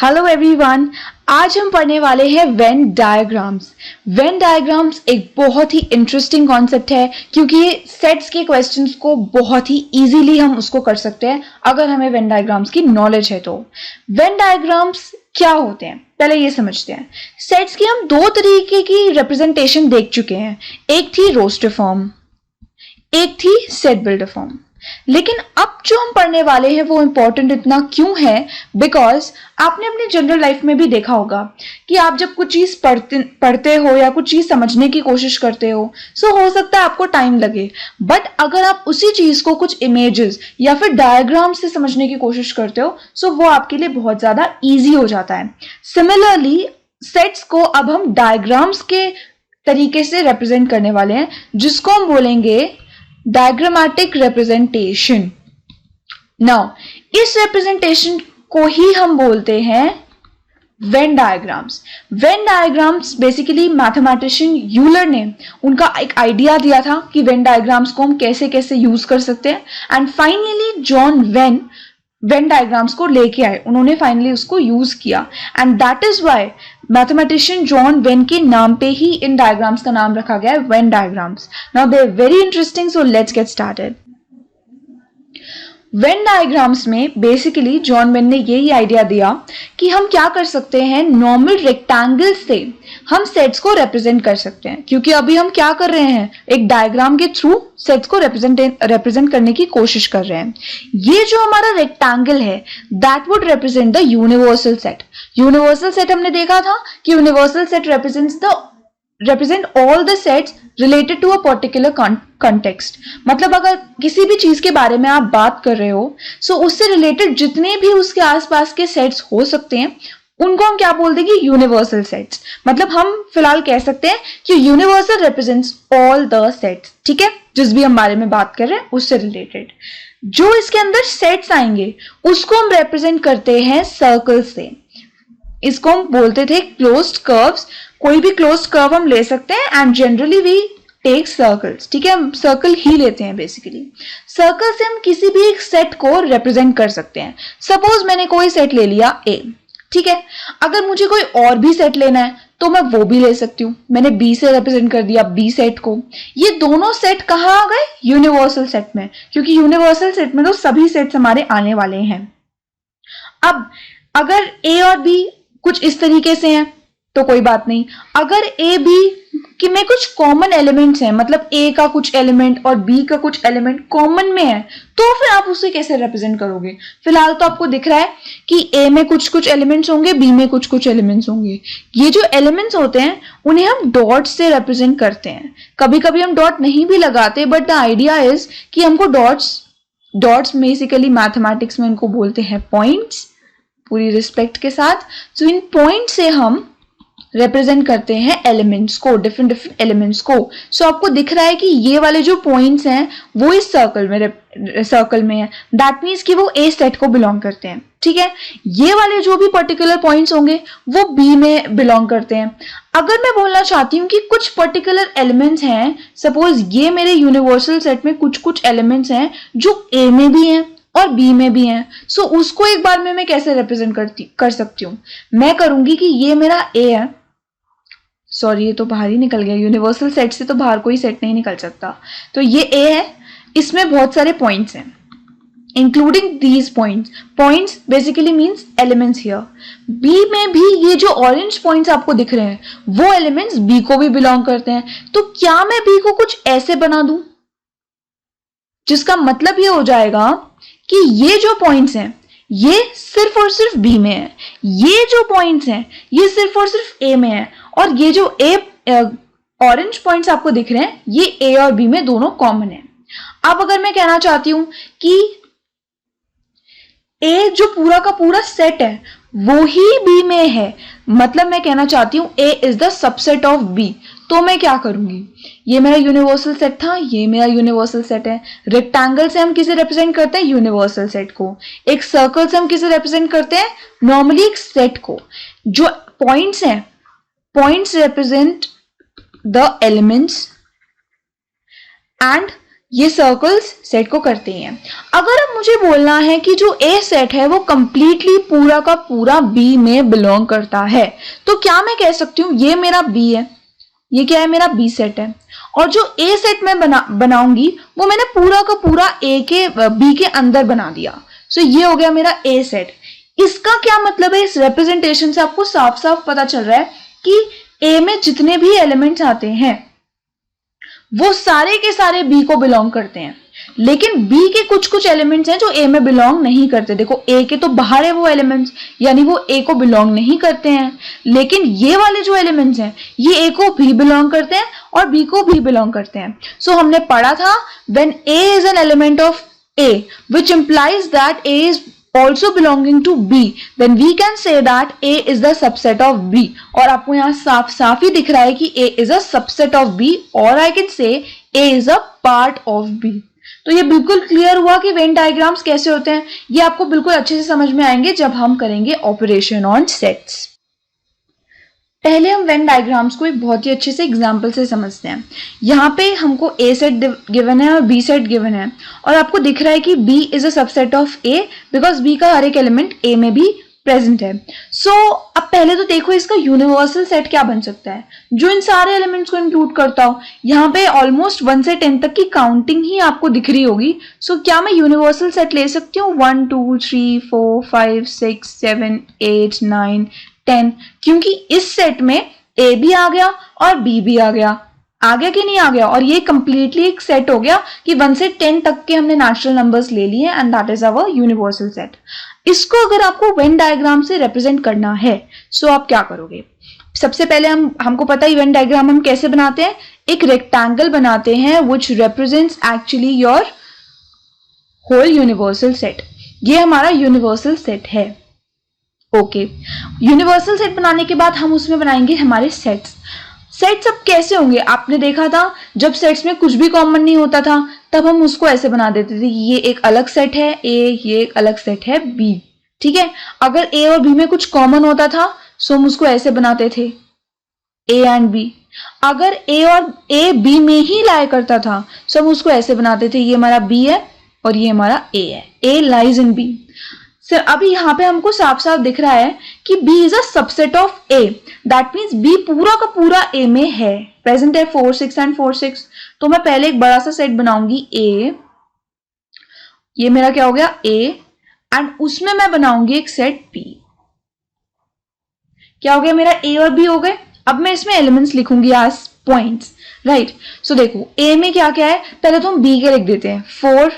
Hello everyone, आज हम पढ़ने वाले हैं वेन डायग्राम्स। वेन डायग्राम्स एक बहुत ही इंटरेस्टिंग कॉन्सेप्ट है क्योंकि ये सेट्स के क्वेश्चंस को बहुत ही इजीली हम उसको कर सकते हैं अगर हमें वेन डायग्राम्स की नॉलेज है तो। वेन डायग्राम्स क्या होते हैं पहले ये समझते हैं। सेट्स की हम दो तरीके की रिप्रेजेंटेशन देख चुके हैं, एक थी रोस्टर फॉर्म, एक थी सेट बिल्डर फॉर्म। लेकिन अब जो हम पढ़ने वाले हैं वो इंपॉर्टेंट इतना क्यों है, बिकॉज आपने अपनी जनरल लाइफ में भी देखा होगा कि आप जब कुछ चीज पढ़ते हो या कुछ चीज समझने की कोशिश करते हो हो सकता है आपको टाइम लगे, बट अगर आप उसी चीज को कुछ इमेजेस या फिर डायग्राम से समझने की कोशिश करते हो वो आपके लिए बहुत ज्यादा इजी हो जाता है। सिमिलरली सेट्स को अब हम डायग्राम्स के तरीके से रिप्रेजेंट करने वाले हैं जिसको हम बोलेंगे डायग्रामेटिक रिप्रेजेंटेशन। नाउ इस रिप्रेजेंटेशन को ही हम बोलते हैं Venn diagrams. Venn diagrams basically mathematician Euler ने उनका एक आइडिया दिया था कि वेन डायग्राम्स को हम कैसे कैसे यूज कर सकते हैं, and finally John Venn diagrams को लेके आए, उन्होंने फाइनली उसको यूज किया, and that is why mathematician John Venn के नाम पे ही इन डायग्राम्स का नाम रखा गया है Venn diagrams. Now they are very interesting, so let's get started. Venn diagrams में बेसिकली जॉन वेन ने यही आइडिया दिया कि हम क्या कर सकते हैं, नॉर्मल रेक्टेंगल से हम सेट्स को रिप्रेजेंट कर सकते हैं, क्योंकि अभी हम क्या कर रहे हैं, एक डायग्राम के थ्रू सेट्स को रिप्रेजेंट करने की कोशिश कर रहे हैं। ये जो हमारा रेक्टेंगल है that would represent the universal set. Universal set हमने देखा था कि universal set represent all the sets related to a particular context। मतलब अगर किसी भी चीज के बारे में आप बात कर रहे हो उससे रिलेटेड जितने भी उसके आसपास के सेट्स हो सकते हैं उनको हम क्या बोल देंगे, यूनिवर्सल सेट्स। मतलब हम फिलहाल कह सकते हैं कि universal represents all the sets, ठीक है, जिस भी हम बारे में बात कर रहे हैं उससे रिलेटेड जो इसके अंदर सेट्स आएंगे उसको हम रिप्रेजेंट करते हैं सर्कल से। इसको हम बोलते थे क्लोज्ड कर्व्स। कोई भी क्लोज्ड कर्व हम ले सकते हैं and generally we take circles, ठीक है, हम सर्कल ही लेते हैं। बेसिकली सर्कल से हम किसी भी एक सेट को रिप्रेजेंट कर सकते हैं। सपोज मैंने कोई सेट ले लिया ए, ठीक है, अगर मुझे कोई और भी सेट लेना है तो मैं वो भी ले सकती हूँ। मैंने बी से रिप्रेजेंट कर दिया बी सेट को। ये दोनों सेट कहाँ आ गए, यूनिवर्सल सेट में, क्योंकि यूनिवर्सल सेट में तो सभी सेट्स हमारे आने वाले हैं। अब अगर ए और बी कुछ इस तरीके से हैं तो कोई बात नहीं। अगर ए बी में कुछ कॉमन एलिमेंट्स हैं, मतलब ए का कुछ एलिमेंट और बी का कुछ एलिमेंट कॉमन में है, तो फिर आप उसे कैसे रिप्रेजेंट करोगे। फिलहाल तो आपको दिख रहा है कि ए में कुछ कुछ एलिमेंट्स होंगे, बी में कुछ कुछ एलिमेंट्स होंगे। ये जो एलिमेंट्स होते हैं उन्हें हम डॉट से रिप्रेजेंट करते हैं। कभी कभी हम डॉट नहीं भी लगाते, बट द आइडिया इज कि हमको डॉट्स बेसिकली मैथमेटिक्स में इनको बोलते हैं पॉइंट्स, पूरी रिस्पेक्ट के साथ। सो इन पॉइंट से हम रिप्रेजेंट करते हैं एलिमेंट्स को, डिफरेंट एलिमेंट्स को। सो आपको दिख रहा है कि ये वाले जो पॉइंट्स हैं वो इस सर्कल में है, दैट मीन्स कि वो ए सेट को बिलोंग करते हैं, ठीक है। ये वाले जो भी पर्टिकुलर पॉइंट्स होंगे वो बी में बिलोंग करते हैं। अगर मैं बोलना चाहती हूँ कि कुछ पर्टिकुलर एलिमेंट्स हैं, सपोज ये मेरे यूनिवर्सल सेट में कुछ कुछ एलिमेंट्स हैं जो ए में भी हैं और बी में भी हैं, उसको एक बार में मैं कैसे रिप्रेजेंट कर सकती हूँ। मैं करूंगी कि ये मेरा ए है, सॉरी ये तो बाहर ही निकल गया, यूनिवर्सल सेट से तो बाहर कोई सेट नहीं निकल सकता। तो ये ए है, इसमें बहुत सारे पॉइंट्स हैं including these points basically means elements here. B में भी ये जो ऑरेंज पॉइंट्स आपको दिख रहे हैं वो एलिमेंट्स बी को भी बिलोंग करते हैं। तो क्या मैं बी को कुछ ऐसे बना दूं जिसका मतलब ये हो जाएगा कि ये जो पॉइंट्स हैं ये सिर्फ और सिर्फ बी में है, ये जो पॉइंट्स हैं ये सिर्फ और सिर्फ ए में है, और ये जो ऑरेंज पॉइंट्स आपको दिख रहे हैं ये ए और बी में दोनों कॉमन है। अब अगर मैं कहना चाहती हूं कि ए जो पूरा का पूरा सेट है वो ही बी में है, मतलब मैं कहना चाहती हूं A is the subset of B, तो मैं क्या करूंगी, ये मेरा यूनिवर्सल सेट था, ये मेरा यूनिवर्सल सेट है। रेक्टेंगल से हम किसे रिप्रेजेंट करते हैं, यूनिवर्सल सेट को। एक सर्कल से हम किसे रिप्रेजेंट करते हैं, नॉर्मली एक सेट को। जो पॉइंट्स हैं, points represent the elements and ये सर्कल्स सेट को करते हैं। अगर अब मुझे बोलना है कि जो ए सेट है वो कंप्लीटली पूरा का पूरा बी में बिलोंग करता है, तो क्या मैं कह सकती हूँ ये मेरा बी है, ये क्या है, मेरा बी सेट है, और जो ए सेट मैं बनाऊंगी वो मैंने पूरा का पूरा बी के अंदर बना दिया। सो ये हो गया मेरा ए सेट। इसका क्या मतलब है, इस रिप्रेजेंटेशन से आपको साफ साफ पता चल रहा है कि ए में जितने भी एलिमेंट्स आते हैं वो सारे के सारे बी को बिलोंग करते हैं, लेकिन बी के कुछ कुछ एलिमेंट्स हैं जो ए में बिलोंग नहीं करते। देखो ए के तो बाहर है वो एलिमेंट्स, यानी वो ए को बिलोंग नहीं करते हैं, लेकिन ये वाले जो एलिमेंट्स हैं ये ए को भी बिलोंग करते हैं और बी को भी बिलोंग करते हैं। सो हमने पढ़ा था when A is an element of A which implies that A is also belonging to B, then we can say that A is the subset of B। और आपको यहाँ साफ साफ ही दिख रहा है कि A is a subset of B, और I can say A is a part of B। तो ये बिल्कुल क्लियर हुआ कि वेन डायग्राम्स कैसे होते हैं। ये आपको बिल्कुल अच्छे से समझ में आएंगे जब हम करेंगे ऑपरेशन ऑन सेट्स। पहले हम वेन डायग्राम्स को एक बहुत ही अच्छे से एग्जाम्पल से समझते हैं। यहाँ पे हमको ए सेट गिवन है और बी सेट गिवन है, और आपको दिख रहा है कि B is a subset of A because B का हर एक एलिमेंट ए में भी प्रेजेंट है। सो अब पहले तो देखो इसका यूनिवर्सल सेट क्या बन सकता है जो इन सारे एलिमेंट्स को इंक्लूड करता हो। यहाँ पे ऑलमोस्ट 1 से 10 तक की काउंटिंग ही आपको दिख रही होगी। सो क्या मैं यूनिवर्सल सेट ले सकती हूँ 1 2 3 4 5 6 7 8 9 10, क्योंकि इस सेट में ए भी आ गया और बी भी आ गया कि नहीं आ गया, और ये कंप्लीटली एक सेट हो गया कि 1 से 10 तक के हमने नेचुरल नंबर्स ले लिए and that is our universal set. इसको अगर आपको वेन डायग्राम से रिप्रेजेंट करना है सो आप क्या करोगे, सबसे पहले हमको पता है वेन डायग्राम हम कैसे बनाते हैं, एक रेक्टेंगल बनाते हैं which represents actually your whole universal set. ये हमारा यूनिवर्सल सेट है। ओके, यूनिवर्सल सेट बनाने के बाद हम उसमें बनाएंगे हमारे सेट्स। सेट्स अब कैसे होंगे, आपने देखा था जब सेट्स में कुछ भी कॉमन नहीं होता था तब हम उसको ऐसे बना देते थे, ये एक अलग सेट है ए, ये एक अलग सेट है बी। ठीक है, अगर ए और बी में कुछ कॉमन होता था सो हम उसको ऐसे बनाते थे ए एंड बी। अगर ए और ए बी में ही लाया करता था सो हम उसको ऐसे बनाते थे, ये हमारा बी है और ये हमारा ए है, ए लाइज इन बी। अभी यहाँ पे हमको साफ साफ दिख रहा है कि B is a subset of A, that means B पूरा का पूरा A में है, प्रेजेंट है 4 6 एंड 4 6। तो मैं पहले एक बड़ा सा सेट बनाऊंगी A, ये मेरा क्या हो गया A, एंड उसमें मैं बनाऊंगी एक सेट B। क्या हो गया, मेरा A और B हो गए। अब मैं इसमें एलिमेंट्स लिखूंगी एज पॉइंट्स, राइट। सो देखो A में क्या क्या है, पहले तो हम B के लिख देते हैं 4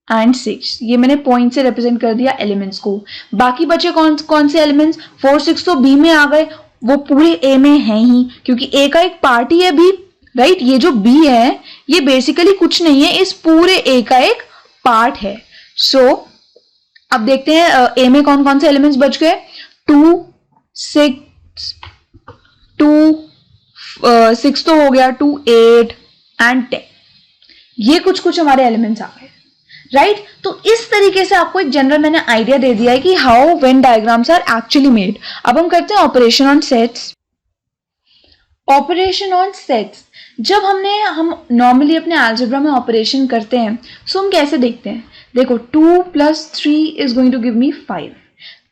एंड 6, ये मैंने पॉइंट से रिप्रेजेंट कर दिया एलिमेंट्स को। बाकी बचे कौन से एलिमेंट्स, 4 6 तो बी में आ गए, वो पूरे ए में हैं ही क्योंकि ए का एक पार्ट ही है बी, राइट। ये जो बी है ये बेसिकली कुछ नहीं है, इस पूरे ए का एक पार्ट है। सो अब देखते हैं ए में कौन कौन से एलिमेंट्स बच गए, 2 6 तो हो गया, 2 8 एंड 10, ये कुछ हमारे एलिमेंट्स आ गए, राइट। तो इस तरीके से आपको एक जनरल मैंने आइडिया दे दिया है कि how Venn diagrams are actually made. अब हम करते हैं operation on sets. Operation on sets जब हम नॉर्मली अपने अलजेब्रा में ऑपरेशन करते हैं सो हम कैसे देखते हैं, देखो 2 + 3 is going to give me 5,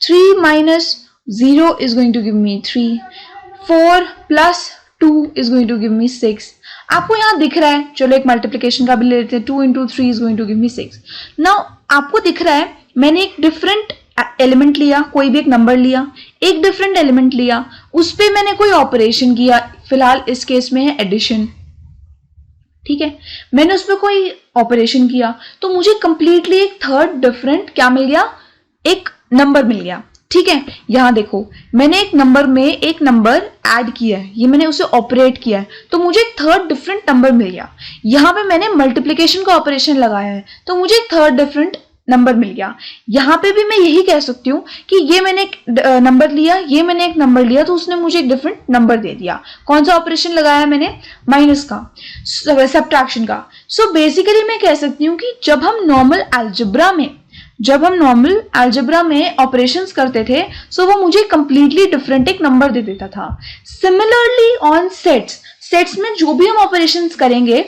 3 - 0 is going to give me 3, 4 + 2 is going to give me 6। आपको यहाँ दिख रहा है, चलो एक मल्टीप्लिकेशन का भी ले लेते हैं, 2 × 3 is going to give me 6। Now आपको दिख रहा है मैंने एक डिफरेंट एलिमेंट लिया, कोई भी एक नंबर लिया, एक डिफरेंट एलिमेंट लिया, उस पे मैंने कोई ऑपरेशन किया, फिलहाल इस केस में है एडिशन, ठीक है। मैंने उस पर कोई ऑपरेशन किया तो मुझे कंप्लीटली एक थर्ड डिफरेंट क्या मिल गया, एक नंबर मिल गया, ठीक है। यहां देखो मैंने एक नंबर में एक नंबर ऐड किया है, ये मैंने उसे ऑपरेट किया है तो मुझे एक थर्ड डिफरेंट नंबर मिल गया। यहां पे मैंने मल्टीप्लिकेशन का ऑपरेशन लगाया है तो मुझे एक थर्ड डिफरेंट नंबर मिल गया। यहां पे भी मैं यही कह सकती हूँ कि ये मैंने एक नंबर लिया, ये मैंने एक नंबर लिया तो उसने मुझे एक डिफरेंट नंबर दे दिया। कौन सा ऑपरेशन लगाया मैंने, माइनस का, सब्ट्रैक्शन का। सो बेसिकली मैं कह सकती हूँ कि जब हम नॉर्मल अलजेब्रा में ऑपरेशंस करते थे सो वो मुझे कंप्लीटली डिफरेंट एक नंबर दे देता था। सिमिलरली ऑन सेट्स में जो भी हम ऑपरेशंस करेंगे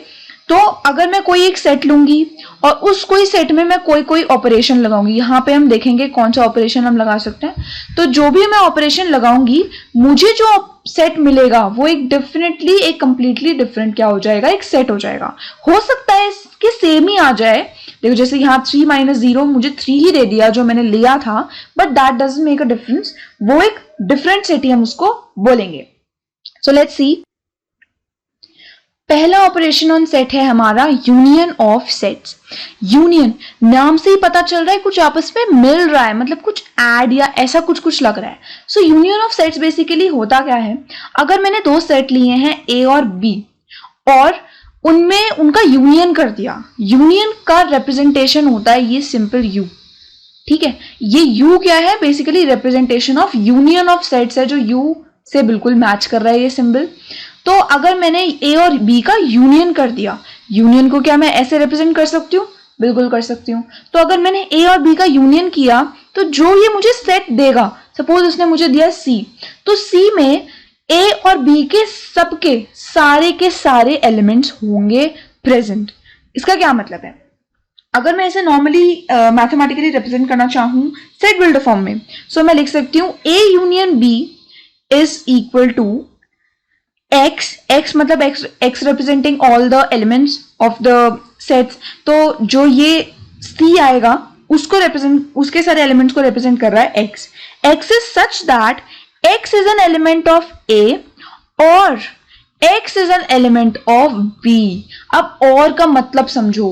तो अगर मैं कोई एक सेट लूंगी और उस कोई सेट में मैं कोई कोई ऑपरेशन लगाऊंगी, यहाँ पे हम देखेंगे कौन सा ऑपरेशन हम लगा सकते हैं। तो जो भी मैं ऑपरेशन लगाऊंगी, मुझे जो सेट मिलेगा वो एक डेफिनेटली एक कंप्लीटली डिफरेंट क्या हो जाएगा, एक सेट हो जाएगा। हो सकता है कि सेम ही आ जाए, देखो जैसे यहाँ 3 - 0 मुझे 3 ही दे दिया जो मैंने लिया था, but that doesn't make a difference, वो एक डिफरेंट सेट ही हम उसको बोलेंगे। सो लेट्स सी, पहला ऑपरेशन ऑन सेट है हमारा यूनियन ऑफ सेट्स। यूनियन, नाम से ही पता चल रहा है कुछ आपस में मिल रहा है, मतलब कुछ ऐड या ऐसा कुछ कुछ लग रहा है। सो यूनियन ऑफ सेट्स बेसिकली होता क्या है, अगर मैंने दो सेट लिए हैं ए और बी और उनमें उनका यूनियन कर दिया, यूनियन का रिप्रेजेंटेशन होता है ये सिंपल यू, ठीक है। ये यू क्या है, basically representation of union of sets है, जो यू से बिल्कुल मैच कर रहा है ये सिंबल। तो अगर मैंने ए और बी का यूनियन कर दिया, यूनियन को क्या मैं ऐसे रिप्रेजेंट कर सकती हूँ, बिल्कुल कर सकती हूँ। तो अगर मैंने ए और बी का यूनियन किया तो जो ये मुझे सेट देगा, सपोज उसने मुझे दिया सी, तो सी में ए और बी के सबके सारे एलिमेंट्स होंगे प्रेजेंट। इसका क्या मतलब है, अगर मैं इसे नॉर्मली मैथमेटिकली रिप्रेजेंट करना चाहूं सेट बिल्डर फॉर्म में, सो मैं लिख सकती हूँ A union B is equal to x मतलब x representing all the elements of the sets। तो जो ये C आएगा उसको represent, उसके सारे elements को represent कर रहा है x is such that x is an element of A और x is an element of B। अब और का मतलब समझो,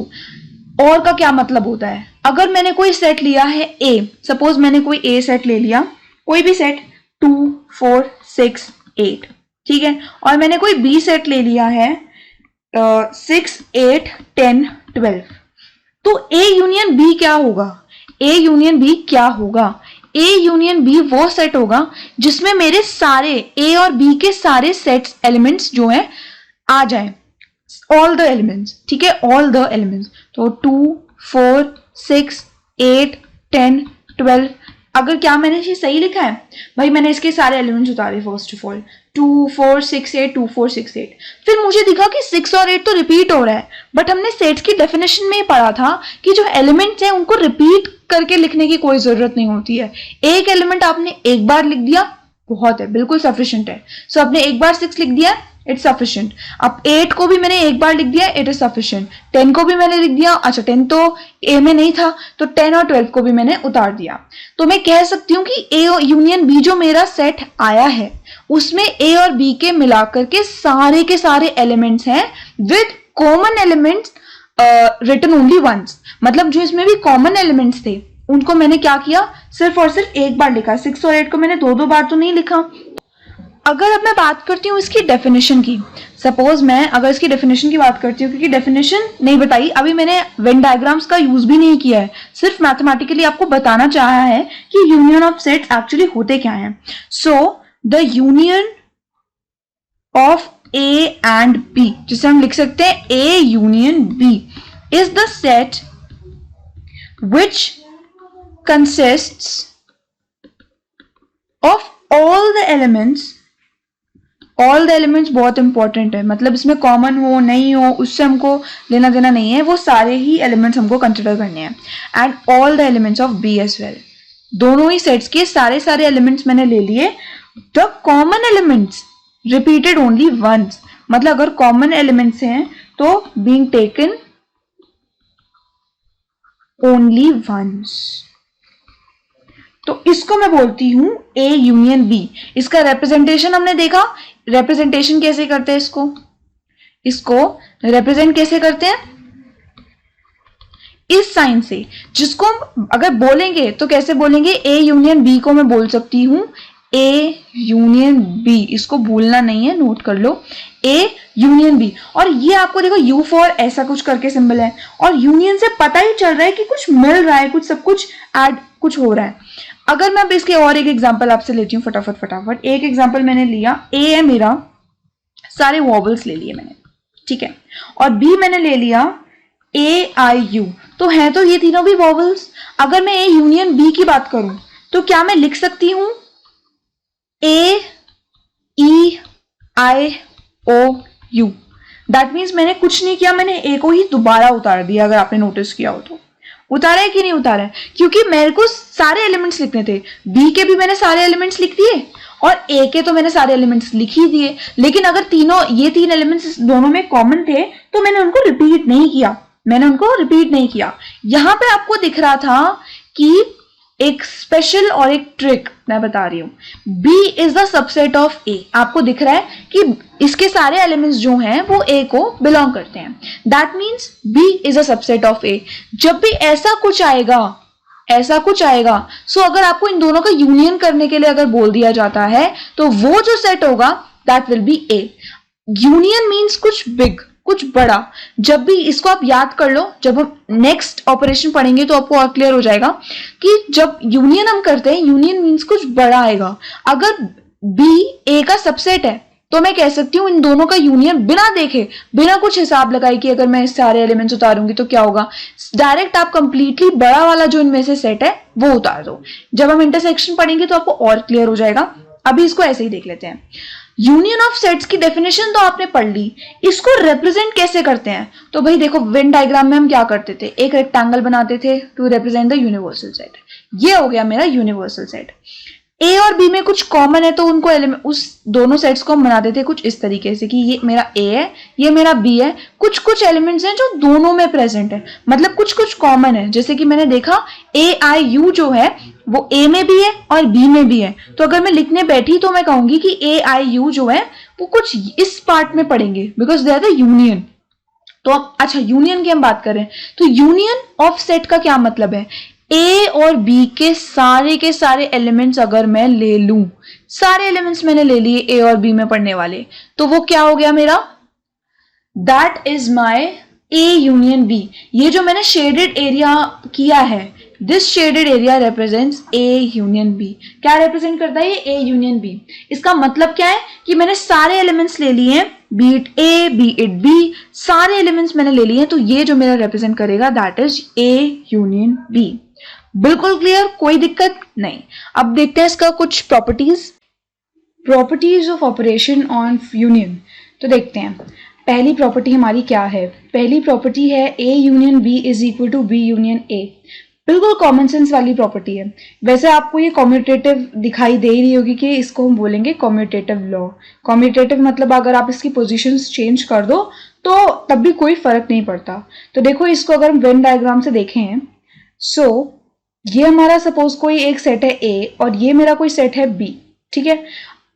और का क्या मतलब होता है, अगर मैंने कोई सेट लिया है A, सपोज मैंने कोई A सेट ले लिया, कोई भी सेट 2 4 6 8, ठीक है, और मैंने कोई बी सेट ले लिया है 6 8 10 12, तो ए यूनियन बी क्या होगा, ए यूनियन बी क्या होगा, ए यूनियन बी वो सेट होगा जिसमें मेरे सारे ए और बी के सारे सेट्स एलिमेंट्स जो हैं आ जाए, ऑल द एलिमेंट्स, ठीक है, ऑल द एलिमेंट्स। तो 2 4 6 8 10 12, अगर क्या मैंने ये सही लिखा है भाई, मैंने इसके सारे एलिमेंट्स उतारे, फर्स्ट ऑफ ऑल 2 4 6 8 2 4 6 8, फिर मुझे दिखा कि 6 और 8 तो रिपीट हो रहा है, बट हमने सेट्स की डेफिनेशन में पढ़ा था कि जो एलिमेंट्स हैं उनको रिपीट करके लिखने की कोई जरूरत नहीं होती है। एक एलिमेंट आपने एक बार लिख दिया बहुत है, बिल्कुल सफिशिएंट है। सो आपने एक बार 6 लिख दिया, इट्स सफिशिएंट। अब 8 को भी मैंने एक बार लिख दिया, इट इज सफिशिएंट। 10 को भी मैंने लिख दिया, अच्छा 10 तो ए में नहीं था, तो 10 और 12 को भी मैंने उतार दिया। तो मैं कह सकती हूँ कि ए यूनियन बी जो मेरा सेट आया है उसमें ए और बी के मिलाकर के सारे एलिमेंट्स हैं with common elements written only once, मतलब जो इसमें भी कॉमन एलिमेंट्स थे उनको मैंने क्या किया, सिर्फ और सिर्फ एक बार लिखा। 6 और 8 को मैंने दो बार तो नहीं लिखा। अगर अब मैं बात करती हूँ इसकी डेफिनेशन की, सपोज मैं अगर इसकी डेफिनेशन की बात करती हूँ, क्योंकि डेफिनेशन नहीं बताई अभी मैंने, वेन डायग्राम्स का यूज भी नहीं किया है, सिर्फ मैथमेटिकली आपको बताना चाहा है कि यूनियन ऑफ सेट्स एक्चुअली होते क्या हैं। So the union of A and B, जिसे हम लिख सकते हैं A union B, is the set which consists of all the elements, all the elements बहुत इंपॉर्टेंट है, मतलब इसमें कॉमन हो नहीं हो उससे हमको लेना देना नहीं है, वो सारे ही एलिमेंट्स हमको कंसिडर करने हैं। And all the elements of B as well, दोनों ही सेट्स के सारे एलिमेंट्स मैंने ले लिए। The common elements repeated only once, मतलब अगर कॉमन एलिमेंट्स हैं तो बीइंग टेकन ओनली वंस, तो इसको मैं बोलती हूं ए यूनियन बी। इसका रिप्रेजेंटेशन हमने देखा, रिप्रेजेंटेशन कैसे करते हैं, इसको रिप्रेजेंट कैसे करते हैं, इस साइन से, जिसको हम अगर बोलेंगे तो कैसे बोलेंगे, ए यूनियन बी को मैं बोल सकती हूं ए यूनियन बी, इसको भूलना नहीं है, नोट कर लो, ए यूनियन बी। और ये आपको देखो यू फॉर ऐसा कुछ करके सिंबल है, और यूनियन से पता ही चल रहा है कि कुछ मिल रहा है, कुछ सब कुछ ऐड कुछ हो रहा है। अगर मैं अब इसके और एक एग्जांपल आपसे लेती हूँ फटाफट, एक एग्जांपल मैंने लिया, ए है मेरा, सारे वॉवल्स ले लिए मैंने, ठीक है, और बी मैंने ले लिया ए आई यू, तो है तो ये तीनों भी वॉवल्स। अगर मैं ए यूनियन बी की बात करूं तो क्या मैं लिख सकती हूं ए ई आई ओ यू, दैट मीन्स मैंने कुछ नहीं किया, मैंने ए को ही दोबारा उतार दिया, अगर आपने नोटिस किया हो तो। उतारा है कि नहीं उतारा है? क्योंकि मेरे को सारे एलिमेंट्स लिखने थे, बी के भी मैंने सारे एलिमेंट्स लिख दिए और ए के तो मैंने सारे एलिमेंट्स लिख ही दिए, लेकिन अगर तीनों ये तीन एलिमेंट्स दोनों में कॉमन थे तो मैंने उनको रिपीट नहीं किया। यहां पे आपको दिख रहा था कि एक स्पेशल और एक ट्रिक मैं बता रही हूं। B is the subset of A। आपको दिख रहा है कि इसके सारे एलिमेंट्स जो हैं वो A को बिलोंग करते हैं। That means B is a subset of A। जब भी ऐसा कुछ आएगा सो अगर आपको इन दोनों का यूनियन करने के लिए अगर बोल दिया जाता है तो वो जो सेट होगा that will be A। Union means कुछ बिग, कुछ बड़ा। जब भी इसको आप याद कर लो, जब हम नेक्स्ट ऑपरेशन पढ़ेंगे तो आपको और क्लियर हो जाएगा कि जब यूनियन हम करते हैं, यूनियन मीन्स कुछ बड़ा आएगा। अगर B A का सबसेट है तो मैं कह सकती हूं इन दोनों का यूनियन बिना देखे, बिना कुछ हिसाब लगाए कि अगर मैं इस सारे एलिमेंट्स उतारूंगी तो क्या होगा, डायरेक्ट आप कंप्लीटली बड़ा वाला जो इनमें से सेट है वो उतार दो। जब हम इंटरसेक्शन पढ़ेंगे तो आपको और क्लियर हो जाएगा। अभी इसको ऐसे ही देख लेते हैं। यूनियन ऑफ सेट्स की डेफिनेशन तो आपने पढ़ ली, इसको रिप्रेजेंट कैसे करते हैं? तो भाई देखो, वेन डायग्राम में हम क्या करते थे, एक रेक्टेंगल बनाते थे to represent the universal set. ये हो गया मेरा यूनिवर्सल सेट। ए और बी में कुछ कॉमन है तो उनको एलिमेंट, उस दोनों सेट्स को हम बनाते थे कुछ इस तरीके से कि ये मेरा ए है, ये मेरा बी है, कुछ कुछ एलिमेंट्स हैं जो दोनों में प्रेजेंट है, मतलब कुछ कुछ कॉमन है। जैसे कि मैंने देखा ए आई यू जो है वो ए में भी है और बी में भी है, तो अगर मैं लिखने बैठी तो मैं कहूंगी कि ए आई यू जो है वो कुछ इस पार्ट में पढ़ेंगे because they are the union. तो अच्छा, यूनियन की हम बात करें तो यूनियन ऑफ सेट का क्या मतलब है? ए और बी के सारे एलिमेंट्स अगर मैं ले लूं, सारे एलिमेंट्स मैंने ले लिए ए और बी में पढ़ने वाले, तो वो क्या हो गया मेरा, that is my A union B. ये जो मैंने शेडेड एरिया किया है, this shaded area represents A union B. क्या रिप्रेजेंट करता है ये? A union B. इसका मतलब क्या है कि मैंने सारे एलिमेंट्स ले लिए हैं, B it A B it be, सारे एलिमेंट्स मैंने ले लिए हैं, तो ये जो मेरा रिप्रेजेंट करेगा that is A union B. बिल्कुल क्लियर, कोई दिक्कत नहीं। अब देखते हैं इसका कुछ properties of operation on union. तो देखते हैं पहली प्रॉपर्टी हमारी क्या है। पहली प्रॉपर्टी है A union B is equal to B union A. बिल्कुल कॉमन सेंस वाली प्रॉपर्टी है। वैसे आपको ये कॉम्यूटेटिव दिखाई दे रही होगी कि इसको हम बोलेंगे कॉम्यूटेटिव लॉ। कॉम्यूटेटिव मतलब अगर आप इसकी पोजीशंस चेंज कर दो तो तब भी कोई फर्क नहीं पड़ता। तो देखो, इसको अगर हम वेन डायग्राम से देखें, सो ये हमारा सपोज कोई एक सेट है ए और ये मेरा कोई सेट है बी, ठीक है।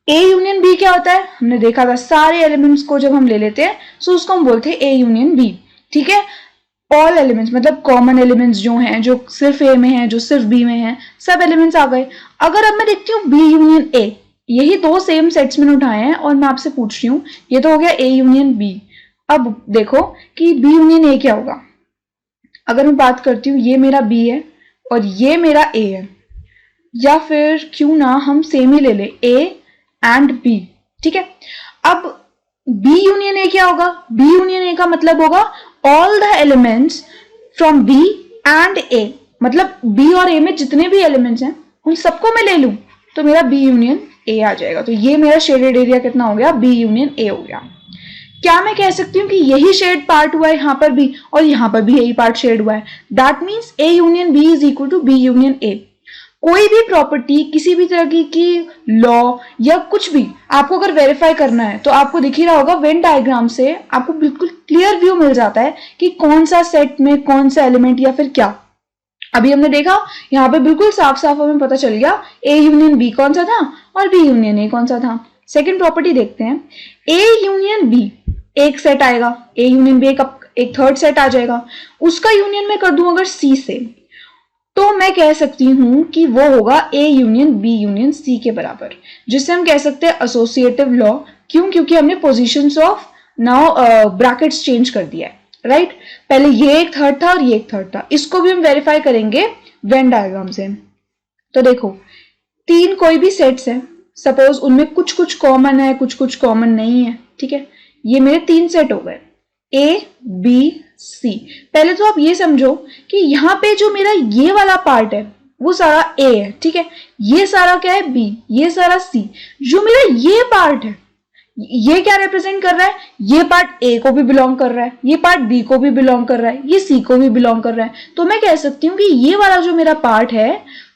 ए यूनियन बी क्या होता है? हमने देखा था सारे एलिमेंट्स को जब हम ले लेते हैं सो उसको हम बोलते हैं ए यूनियन बी, ठीक है। ऑल एलिमेंट्स मतलब कॉमन एलिमेंट्स जो हैं, जो सिर्फ ए में हैं, जो सिर्फ बी में हैं, सब एलिमेंट्स आ गए। अगर अब मैं देखती हूँ बी यूनियन ए, यही दो सेम सेट्स मैंने उठाए हैं और मैं आपसे पूछ रही हूँ, ये तो हो गया ए यूनियन बी। अब देखो कि बी यूनियन ए क्या होगा। अगर मैं बात करती हूँ, ये मेरा बी है और ये मेरा ए है, या फिर क्यों ना हम सेम ही ले ले, ए एंड बी, ठीक है। अब बी यूनियन ए क्या होगा? बी यूनियन ए का मतलब होगा all the elements from B and A, मतलब बी और ए में जितने भी एलिमेंट्स हैं उन सबको मैं ले लूं तो मेरा बी यूनियन ए आ जाएगा। तो ये मेरा शेडेड एरिया कितना हो गया? बी यूनियन ए हो गया। क्या मैं कह सकती हूँ कि यही शेड पार्ट हुआ है यहाँ पर भी और यहाँ पर भी यही पार्ट शेड हुआ है? That means A union B is equal to B union A. कोई भी प्रॉपर्टी, किसी भी तरह की लॉ या कुछ भी आपको अगर वेरीफाई करना है तो आपको दिख ही रहा होगा वेन डायग्राम से आपको बिल्कुल क्लियर व्यू मिल जाता है कि कौन सा सेट में कौन सा एलिमेंट या फिर क्या। अभी हमने देखा यहाँ पे बिल्कुल साफ साफ हमें पता चल गया ए यूनियन बी कौन सा था और बी यूनियन ए कौन सा था। सेकेंड प्रॉपर्टी देखते हैं, ए यूनियन बी एक सेट आएगा, ए यूनियन बी एक थर्ड सेट आ जाएगा, उसका यूनियन मैं कर दूं अगर सी से, तो मैं कह सकती हूं कि वो होगा A union B union C के बराबर, जिससे हम कह सकते हैं एसोसिएटिव लॉ। क्यों? क्योंकि हमने positions of now brackets change कर दिया है, राइट। पहले ये एक थर्ड था और ये एक थर्ड था, इसको भी हम वेरीफाई करेंगे वेन डायग्राम से। तो देखो, तीन कोई भी सेट्स हैं, सपोज उनमें कुछ कुछ कॉमन है, कुछ कुछ कॉमन नहीं है, ठीक है। ये मेरे तीन सेट हो गए, ए बी सी। पहले तो आप ये समझो कि यहाँ पे जो मेरा ये वाला पार्ट है वो सारा ए है, ठीक है। ये सारा क्या है? बी, ये सारा सी। जो मेरा ये पार्ट है, ये क्या रिप्रेजेंट कर रहा है, ये पार्ट ए को भी बिलोंग कर रहा है, ये पार्ट बी को भी बिलोंग कर रहा है, ये सी को भी बिलोंग कर रहा है। तो मैं कह सकती हूँ कि ये वाला जो मेरा पार्ट है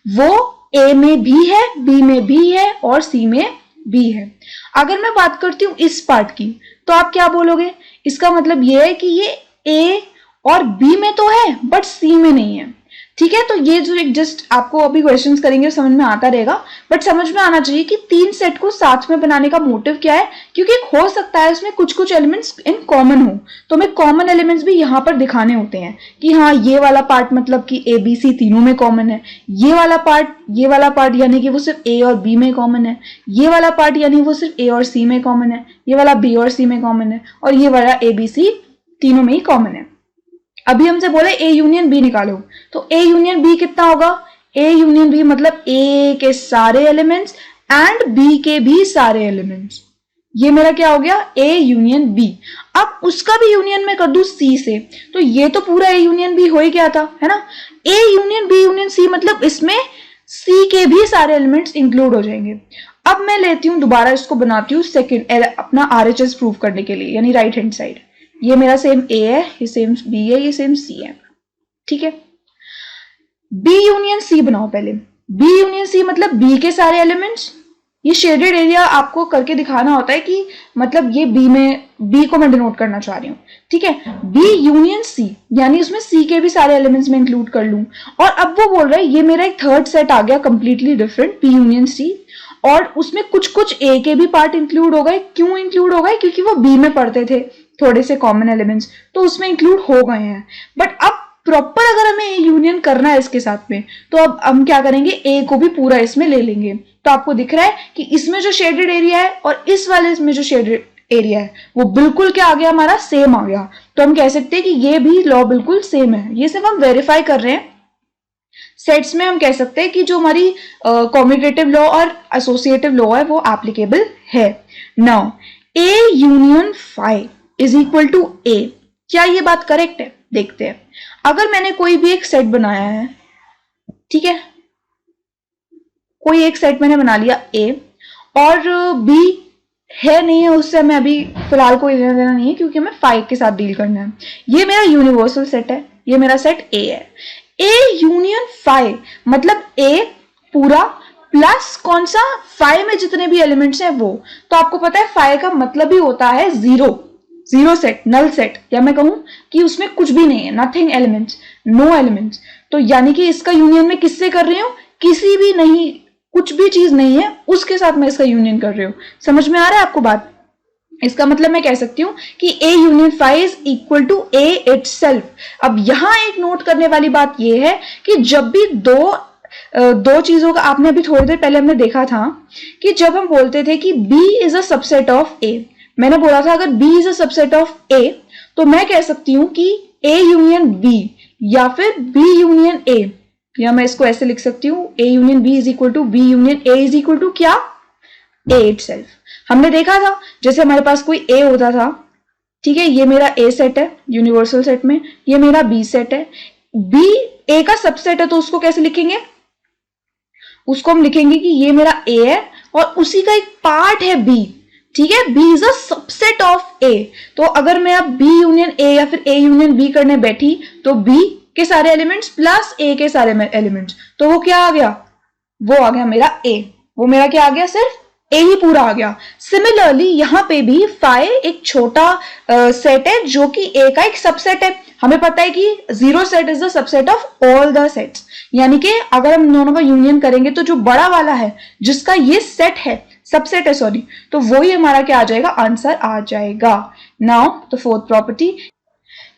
वो ए में भी है, बी में भी है और सी में भी है। अगर मैं बात करती हूँ इस पार्ट की तो आप क्या बोलोगे, इसका मतलब ये है कि ये ए और बी में तो है बट सी में नहीं है। ठीक है, तो ये जो एक जस्ट आपको अभी क्वेश्चंस करेंगे समझ में आता रहेगा, बट समझ में आना चाहिए कि तीन सेट को साथ में बनाने का मोटिव क्या है, क्योंकि हो सकता है उसमें कुछ कुछ एलिमेंट्स इन कॉमन हो, तो हमें कॉमन एलिमेंट्स भी यहाँ पर दिखाने होते हैं कि हाँ ये वाला पार्ट मतलब कि ए बी सी तीनों में कॉमन है, ये वाला पार्ट यानी कि वो सिर्फ ए और बी में कॉमन है, ये वाला पार्ट यानी वो सिर्फ ए और सी में कॉमन है, ये वाला बी और सी में कॉमन है, और ये वाला ए बी सी तीनों में ही कॉमन है। अभी हमसे बोले ए यूनियन बी निकालो, तो ए यूनियन बी कितना होगा, ए यूनियन बी मतलब ए के सारे एलिमेंट्स एंड बी के भी सारे एलिमेंट्स। ये मेरा क्या हो गया, ए यूनियन बी। अब उसका भी यूनियन में कर दूं सी से, तो ये तो पूरा ए यूनियन बी हो ही गया था, है ना। A union B union C मतलब इसमें सी के भी सारे एलिमेंट्स इंक्लूड हो जाएंगे। अब मैं लेती हूँ दोबारा इसको बनाती हूँ सेकेंड अपना RHS प्रूव करने के लिए, यानी राइट हैंड साइड। ये मेरा सेम ए है, ये सेम बी है, ये सेम सी है। ठीक है, बी यूनियन सी बनाओ पहले। बी यूनियन सी मतलब बी के सारे एलिमेंट्स, ये शेडेड एरिया आपको करके दिखाना होता है कि मतलब ये बी को मैं डिनोट करना चाह रही हूँ। ठीक है, बी यूनियन सी यानी उसमें सी के भी सारे एलिमेंट्स में इंक्लूड कर लूं, और अब वो बोल रहा है ये मेरा एक थर्ड सेट आ गया completely different, B union C, और उसमें कुछ कुछ ए के भी पार्ट इंक्लूड हो गए। क्यों इंक्लूड हो गए, क्योंकि वो बी में पढ़ते थे थोड़े से कॉमन एलिमेंट्स, तो उसमें इंक्लूड हो गए हैं। बट अब प्रॉपर अगर हमें यूनियन करना है इसके साथ में, तो अब हम क्या करेंगे, ए को भी पूरा इसमें ले लेंगे। तो आपको दिख रहा है कि इसमें जो शेडेड एरिया है और इस वाले इसमें जो शेडेड एरिया है वो बिल्कुल क्या आ गया, हमारा सेम आ गया। तो हम कह सकते हैं कि ये भी लॉ बिल्कुल सेम है। ये सिर्फ हम वेरीफाई कर रहे हैं। सेट्स में हम कह सकते हैं कि जो हमारी कॉम्यूटेटिव लॉ और एसोसिएटिव लॉ है वो एप्लीकेबल है। Now A union phi is equal to A, क्या ये बात करेक्ट है? देखते हैं। अगर मैंने कोई भी एक सेट बनाया है, ठीक है, कोई एक सेट मैंने बना लिया ए, और बी है नहीं है, उससे हमें अभी फिलहाल कोई लेना देना नहीं है क्योंकि हमें 5 के साथ डील करना है। ये मेरा यूनिवर्सल सेट है, ये मेरा सेट ए है। ए यूनियन 5 मतलब ए पूरा प्लस कौन सा, 5 में जितने भी एलिमेंट्स हैं वो। तो आपको पता है 5 का मतलब ही होता है जीरो सेट, नल सेट, या मैं कहूं कि उसमें कुछ भी नहीं है, नथिंग एलिमेंट्स, नो एलिमेंट्स। तो यानी कि इसका यूनियन मैं किससे कर रही हूं, किसी भी नहीं, कुछ भी चीज नहीं है उसके साथ मैं इसका यूनियन कर रही हूं। समझ में आ रहा है आपको बात? इसका मतलब मैं कह सकती हूं कि A union 5 is equal to A itself. अब यहां एक नोट करने वाली बात यह है कि जब भी दो चीजों का, आपने अभी थोड़ी देर पहले हमने देखा था कि जब हम बोलते थे कि B is a subset of A, मैंने बोला था अगर B is a subset of A तो मैं कह सकती हूं कि A यूनियन B या फिर B यूनियन A, या मैं इसको ऐसे लिख सकती हूँ A union B is equal to B union A is equal to क्या, A इटसेल्फ। हमने देखा था जैसे हमारे पास कोई A होता था, ठीक है, ये मेरा A सेट है यूनिवर्सल सेट में, ये मेरा B सेट है, B A का सबसेट है, तो उसको कैसे लिखेंगे, उसको हम लिखेंगे कि ये मेरा A है और उसी का एक पार्ट है B, ठीक है, B is a subset of A। तो अगर मैं अब B यूनियन A या फिर A यूनियन B करने बैठी तो B के सारे एलिमेंट्स प्लस A के सारे एलिमेंट्स, तो वो क्या आ गया, वो आ गया मेरा A, वो मेरा क्या आ गया, सिर्फ A ही पूरा आ गया। सिमिलरली यहां पे भी 5 एक छोटा सेट है जो कि A का एक सबसेट है। हमें पता है कि zero set is the subset of all the sets, यानी कि अगर हम दोनों का यूनियन करेंगे तो जो बड़ा वाला है जिसका ये सेट है, सबसेट है सॉरी, तो वो ही हमारा क्या आ जाएगा, आंसर आ जाएगा। नाउ द फोर्थ प्रॉपर्टी,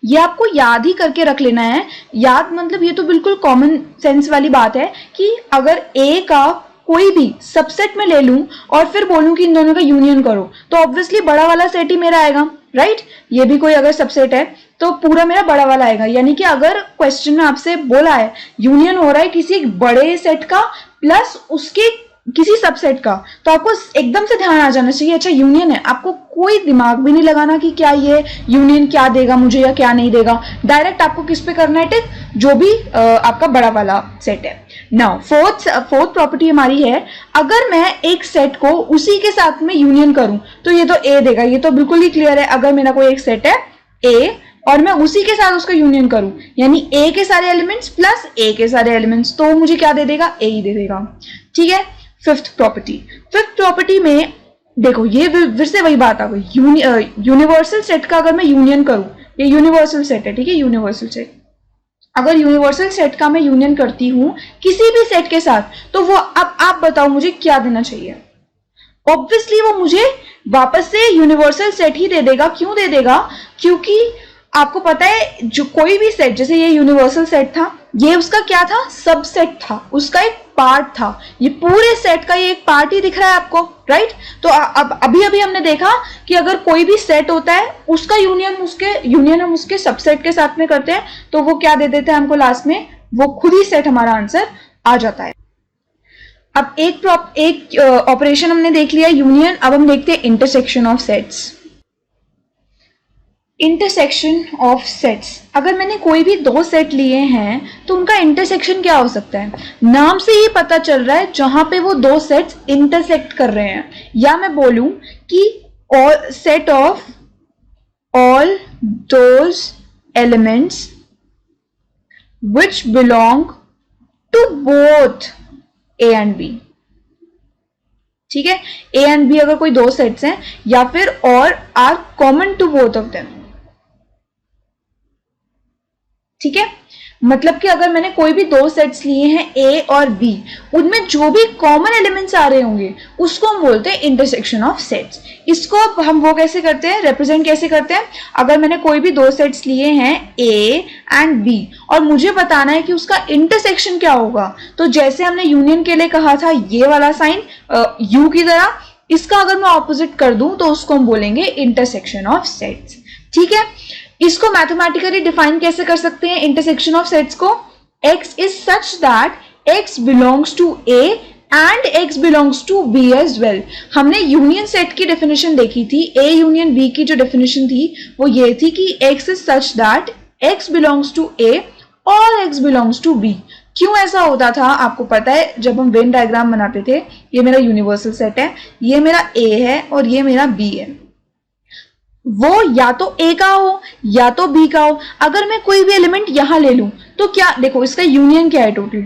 ये आपको याद ही करके रख लेना है। याद मतलब ये तो बिल्कुल कॉमन सेंस वाली बात है कि अगर A का कोई भी सबसेट में ले लूं और फिर बोलूं कि इन दोनों का यूनियन करो तो ऑब्वियसली बड़ा वाला सेट ही मेरा आएगा, राइट। ये भी कोई अगर सबसेट है तो पूरा मेरा बड़ा वाला आएगा। यानी कि अगर क्वेश्चन में आपसे बोला है यूनियन हो रहा है किसी एक बड़े सेट का प्लस उसके किसी सबसेट का, तो आपको एकदम से ध्यान आ जाना चाहिए अच्छा यूनियन है, आपको कोई दिमाग भी नहीं लगाना कि क्या ये यूनियन क्या देगा मुझे या क्या नहीं देगा, डायरेक्ट आपको किस पे करना है टिक, जो भी आपका बड़ा वाला सेट है। नाउ फोर्थ प्रॉपर्टी हमारी है, अगर मैं एक सेट को उसी के साथ में यूनियन करूं तो ये तो ए देगा, ये तो बिल्कुल ही क्लियर है। अगर मेरा कोई एक सेट है ए और मैं उसी के साथ उसका यूनियन करूं, यानी ए के सारे एलिमेंट्स प्लस ए के सारे एलिमेंट्स, तो मुझे क्या दे देगा, ए ही दे देगा। ठीक है। फिफ्थ प्रॉपर्टी में देखो ये फिर से वही बात आ गई, यूनिवर्सल सेट का अगर मैं यूनियन करूं, ये यूनिवर्सल सेट है, ठीक है, यूनिवर्सल सेट, अगर यूनिवर्सल सेट का मैं यूनियन करती हूं किसी भी सेट के साथ, तो वो अब आप बताओ मुझे क्या देना चाहिए। ऑब्वियसली वो मुझे वापस से यूनिवर्सल सेट ही दे देगा। क्यों दे देगा, क्योंकि आपको पता है जो कोई भी सेट, जैसे ये यूनिवर्सल सेट था, ये उसका क्या था, सबसेट था, उसका एक पार्ट था, ये पूरे सेट का ये एक पार्ट ही दिख रहा है आपको, राइट। तो अब अभी हमने देखा कि अगर कोई भी सेट होता है उसका यूनियन हम उसके सबसेट के साथ में करते हैं, तो वो क्या दे देते हैं हमको लास्ट में, वो खुद ही सेट हमारा आंसर आ जाता है। अब एक ऑपरेशन हमने देख लिया यूनियन, अब हम देखते हैं intersection of sets. Intersection of sets, अगर मैंने कोई भी दो सेट लिए हैं तो उनका इंटरसेक्शन क्या हो सकता है, नाम से ही पता चल रहा है जहां पे वो दो सेट्स इंटरसेक्ट कर रहे हैं, या मैं बोलूं कि set of all those elements which belong to both A and B। ठीक है, A and B अगर कोई दो सेट्स हैं, या फिर और are common to both of them. ठीक है, मतलब कि अगर मैंने कोई भी दो सेट्स लिए हैं A और B, उनमें जो भी कॉमन एलिमेंट्स आ रहे होंगे उसको हम बोलते हैं इंटरसेक्शन ऑफ सेट्स। इसको हम वो कैसे करते हैं, रिप्रेजेंट कैसे करते हैं, अगर मैंने कोई भी दो सेट्स लिए हैं A एंड B और मुझे बताना है कि उसका इंटरसेक्शन क्या होगा, तो जैसे हमने यूनियन के लिए कहा था ये वाला साइन U की तरह, इसका अगर मैं ऑपोजिट कर दूं तो उसको हम बोलेंगे इंटरसेक्शन ऑफ सेट्स। ठीक है, इसको मैथमेटिकली डिफाइन कैसे कर सकते हैं इंटरसेक्शन ऑफ सेट्स को, x is such that x belongs to A and x belongs to B as well. हमने यूनियन सेट की डेफिनेशन देखी थी, A यूनियन B की जो डेफिनेशन थी वो ये थी कि x is such that x belongs to A और x बिलोंग्स टू B। क्यों ऐसा होता था आपको पता है, जब हम वेन डायग्राम बनाते थे, ये मेरा यूनिवर्सल सेट है, ये मेरा A है और ये मेरा B है, वो या तो A का हो या तो B का हो। अगर मैं कोई भी एलिमेंट यहां ले लूं तो क्या, देखो इसका यूनियन क्या है, टोटल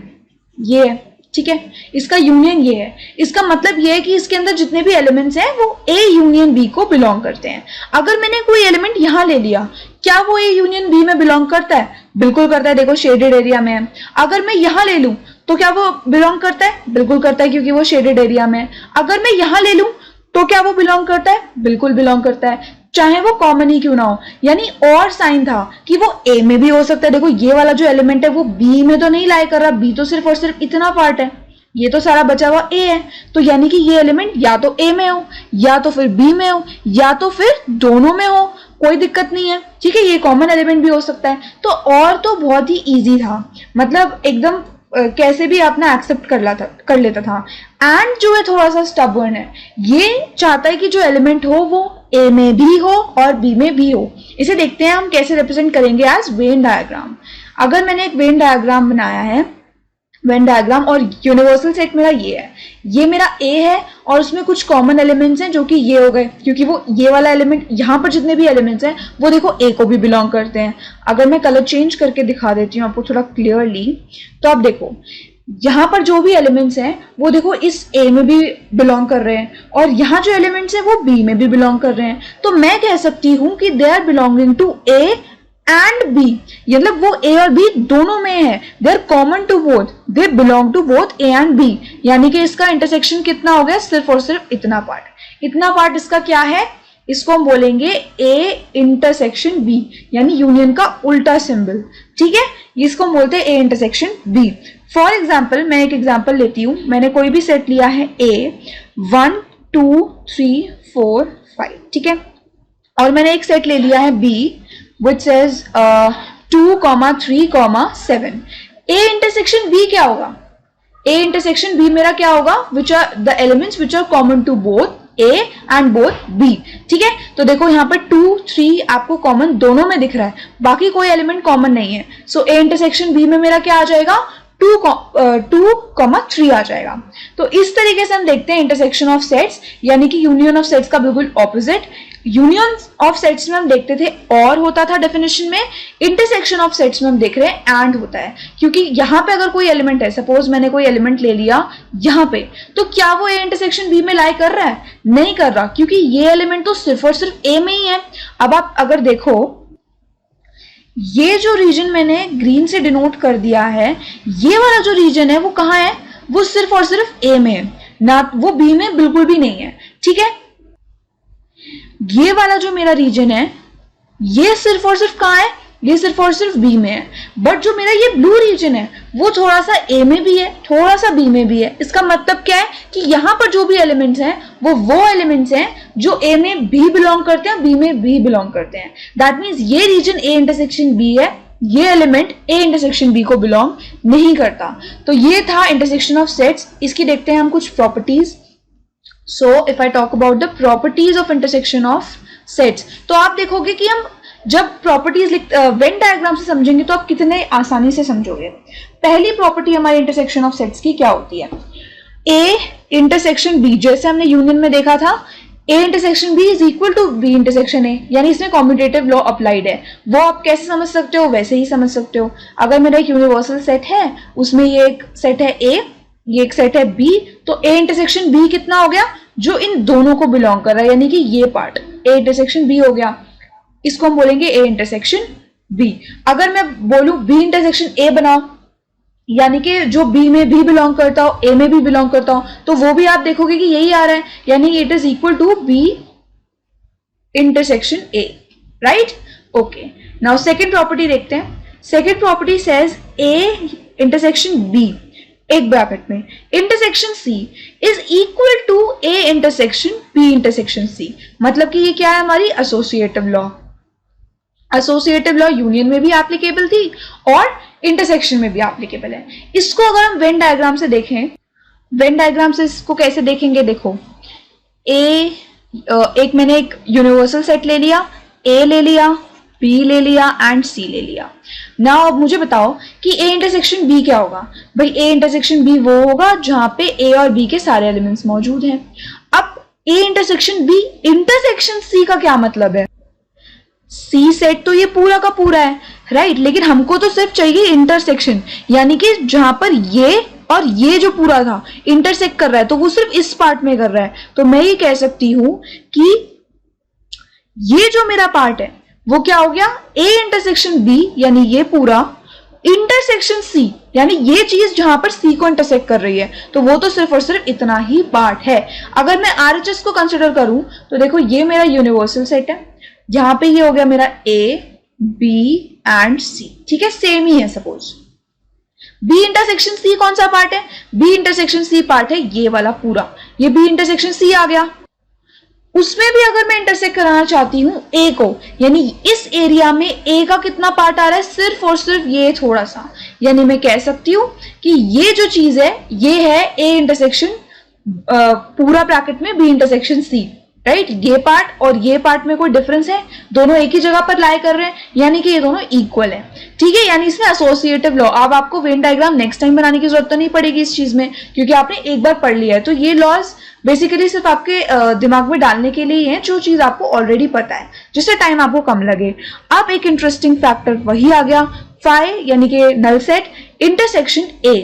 ये है, ठीक है, इसका यूनियन ये है, इसका मतलब ये है कि इसके अंदर जितने भी एलिमेंट्स हैं वो A यूनियन B को बिलोंग करते हैं। अगर मैंने कोई एलिमेंट यहां ले लिया, क्या वो A यूनियन B में बिलोंग करता है, बिल्कुल करता है, देखो शेडेड एरिया में है। अगर मैं यहां ले लूं तो क्या वो बिलोंग करता है, बिल्कुल करता है, क्योंकि वो शेडेड एरिया में है। अगर मैं यहां ले लूं तो क्या वो बिलोंग करता है, बिल्कुल बिलोंग करता है, चाहे वो कॉमन ही क्यों ना हो। यानी और साइन था कि वो A में भी हो सकता है, देखो ये वाला जो एलिमेंट है वो B में तो नहीं लाई कर रहा, B तो सिर्फ और सिर्फ इतना पार्ट है, ये तो सारा बचा हुआ A है, तो यानी कि ये एलिमेंट या तो A में हो या तो फिर B में हो या तो फिर दोनों में हो, कोई दिक्कत नहीं है। ठीक है, ये कॉमन एलिमेंट भी हो सकता है। तो बहुत ही इजी था, मतलब एकदम कैसे भी अपना एक्सेप्ट कर लेता था। एंड जो है थोड़ा सा स्टबर्न है, ये चाहता है कि जो एलिमेंट हो वो A में भी हो और B में भी हो। इसे देखते हैं हम कैसे रिप्रेजेंट करेंगे एज वेन डायग्राम। अगर मैंने एक वेन डायग्राम बनाया है, वेन डायग्राम, और यूनिवर्सल सेट मेरा ये है, ये मेरा A है और उसमें कुछ कॉमन एलिमेंट्स हैं जो कि ये हो गए, क्योंकि वो ये वाला एलिमेंट, यहाँ पर जितने भी एलिमेंट्स हैं वो देखो A को भी बिलोंग करते हैं। अगर मैं कलर चेंज करके दिखा देती हूँ आपको थोड़ा क्लियरली, तो आप देखो यहाँ पर जो भी एलिमेंट्स हैं वो देखो इस A में भी बिलोंग कर रहे हैं और यहाँ जो एलिमेंट्स हैं वो B में भी बिलोंग कर रहे हैं। तो मैं कह सकती हूँ कि they are belonging to A and B, मतलब वो A और B दोनों में है, they are common to both, they belong to both A and B। यानी कि इसका इंटरसेक्शन कितना हो गया, सिर्फ और सिर्फ इतना पार्ट। इतना पार्ट इसका क्या है, इसको हम बोलेंगे A इंटरसेक्शन B, यानी यूनियन का उल्टा सिंबल। ठीक है, इसको हम बोलते हैं A intersection B। For example मैं एक एग्जाम्पल लेती हूँ, मैंने कोई भी सेट लिया है A 1 2 3 4 5, ठीक है, और मैंने एक सेट ले लिया है B which says 2, 3, 7। A intersection B क्या होगा, A इंटरसेक्शन B मेरा क्या होगा, which are the elements which are common to both A and both B। ठीक है, तो देखो यहाँ पर 2, 3 आपको कॉमन दोनों में दिख रहा है, बाकी कोई एलिमेंट कॉमन नहीं है। सो A इंटरसेक्शन B में मेरा क्या आ जाएगा, 2,3 आ जाएगा। तो इस तरीके से हम देखते हैं इंटरसेक्शन ऑफ सेट्स, यानी कि यूनियन ऑफ सेट्स का बिल्कुल ऑपोजिट। यूनियन ऑफ सेट्स में हम देखते थे और होता था डेफिनेशन में, इंटरसेक्शन ऑफ सेट्स में हम देख रहे हैं एंड होता है। क्योंकि यहाँ पे अगर कोई एलिमेंट है, सपोज मैंने कोई एलिमेंट ले लिया यहाँ पे, तो क्या वो ए इंटरसेक्शन बी में लाई कर रहा है? नहीं कर रहा, क्योंकि ये एलिमेंट तो सिर्फ और सिर्फ ए में ही है। अब आप अगर देखो, ये जो रीजन मैंने ग्रीन से डिनोट कर दिया है, ये वाला जो रीजन है वो कहाँ है? वो सिर्फ और सिर्फ ए में है, ना वो बी में बिल्कुल भी नहीं है। ठीक है, ये वाला जो मेरा रीजन है, ये सिर्फ और सिर्फ कहाँ है? ये सिर्फ और सिर्फ बी में है। बट जो मेरा ये ब्लू रीजन है, वो थोड़ा सा ए में भी है, थोड़ा सा बी में भी है। इसका मतलब क्या है कि यहाँ पर जो भी एलिमेंट्स हैं, वो एलिमेंट्स हैं जो ए में भी बिलोंग करते हैं, बी में भी बिलोंग करते हैं। दैट मीन्स ये रीजन ए इंटरसेक्शन बी है, ये एलिमेंट ए इंटरसेक्शन बी को बिलोंग नहीं करता। तो ये था इंटरसेक्शन ऑफ सेट्स। इसकी देखते हैं हम कुछ properties. So if I talk about the properties of intersection of sets, तो आप देखोगे कि हम जब प्रॉपर्टीज वेन डायग्राम से समझेंगे तो आप कितने आसानी से समझोगे। पहली प्रॉपर्टी हमारे इंटरसेक्शन ऑफ सेट्स की क्या होती है? ए इंटरसेक्शन बी, जैसे हमने यूनियन में देखा था, A intersection B is equal to B intersection A, यानी इसमें कॉम्यूटेटिव लॉ अप्लाइड है। वो आप कैसे समझ सकते हो? वैसे ही समझ सकते हो। अगर मेरा एक यूनिवर्सल सेट है, उसमें ये एक सेट है ए, ये एक सेट है बी, तो ए इंटरसेक्शन बी कितना हो गया? जो इन दोनों को बिलोंग कर रहा है, यानी कि ये पार्ट ए इंटरसेक्शन बी हो गया, इसको हम बोलेंगे ए इंटरसेक्शन बी। अगर मैं बोलूं बी इंटरसेक्शन ए बनाओ, यानी कि जो बी में भी बिलोंग करता हो, ए में भी बिलोंग करता हो, तो वो भी आप देखोगे कि यही आ रहा है, यानी it is equal to B intersection A, right? Okay, now second property देखते हैं। Second property says A intersection B, एक ब्रैकेट में, intersection C is equal to A intersection B intersection C. मतलब कि ये क्या है? हमारी associative law. Associative law union में भी एप्लीकेबल थी और इंटरसेक्शन में भी एप्लीकेबल है। इसको अगर हम वेन डायग्राम से देखें, वेन डायग्राम से इसको कैसे देखेंगे? देखो, एक मैंने एक यूनिवर्सल सेट ले लिया, ए ले लिया, बी ले लिया एंड सी ले लिया। नाउ अब मुझे बताओ कि ए इंटरसेक्शन बी क्या होगा? भाई ए इंटरसेक्शन बी वो होगा जहां पे ए और बी के सारे एलिमेंट्स मौजूद हैं। अब A intersection B intersection C का क्या मतलब है? सी सेट तो ये पूरा का पूरा है, राइट? लेकिन हमको तो सिर्फ चाहिए इंटरसेक्शन, यानी कि जहां पर ये और ये जो पूरा था इंटरसेक्ट कर रहा है, तो वो सिर्फ इस पार्ट में कर रहा है। तो मैं ये कह सकती हूं कि ये जो मेरा पार्ट है वो क्या हो गया? ए इंटरसेक्शन बी, यानी ये पूरा, इंटरसेक्शन सी, यानी ये चीज जहां पर सी को इंटरसेक्ट कर रही है, तो वो तो सिर्फ और सिर्फ इतना ही पार्ट है। अगर मैं आरएचएस को कंसिडर करूं तो देखो, ये मेरा यूनिवर्सल सेट है, जहां पे ये हो गया मेरा ए, बी एंड सी। ठीक है, सेम ही है। सपोज बी इंटरसेक्शन सी कौन सा पार्ट है? बी इंटरसेक्शन सी पार्ट है ये वाला पूरा, ये बी इंटरसेक्शन सी आ गया। उसमें भी अगर मैं इंटरसेक्ट कराना चाहती हूं ए को, यानी इस एरिया में ए का कितना पार्ट आ रहा है? सिर्फ और सिर्फ ये थोड़ा सा, यानी मैं कह सकती हूं कि ये जो चीज है ये है ए इंटरसेक्शन पूरा ब्रैकेट में बी इंटरसेक्शन सी, राइट? ये पार्ट और ये पार्ट में कोई डिफरेंस है? दोनों एक ही जगह पर लाई कर रहे हैं, यानी कि ये दोनों इक्वल है। ठीक है, यानी इसमें एसोसिएटिव लॉ। अब आपको वेन डायग्राम नेक्स्ट टाइम बनाने की जरूरत तो नहीं पड़ेगी इस चीज में, क्योंकि आपने एक बार पढ़ लिया है। तो ये लॉज बेसिकली सिर्फ आपके दिमाग में डालने के लिए है, जो चीज आपको ऑलरेडी पता है, जिससे टाइम आपको कम लगे। अब एक इंटरेस्टिंग फैक्टर वही आ गया, फाई यानी कि नल सेट इंटरसेक्शन ए।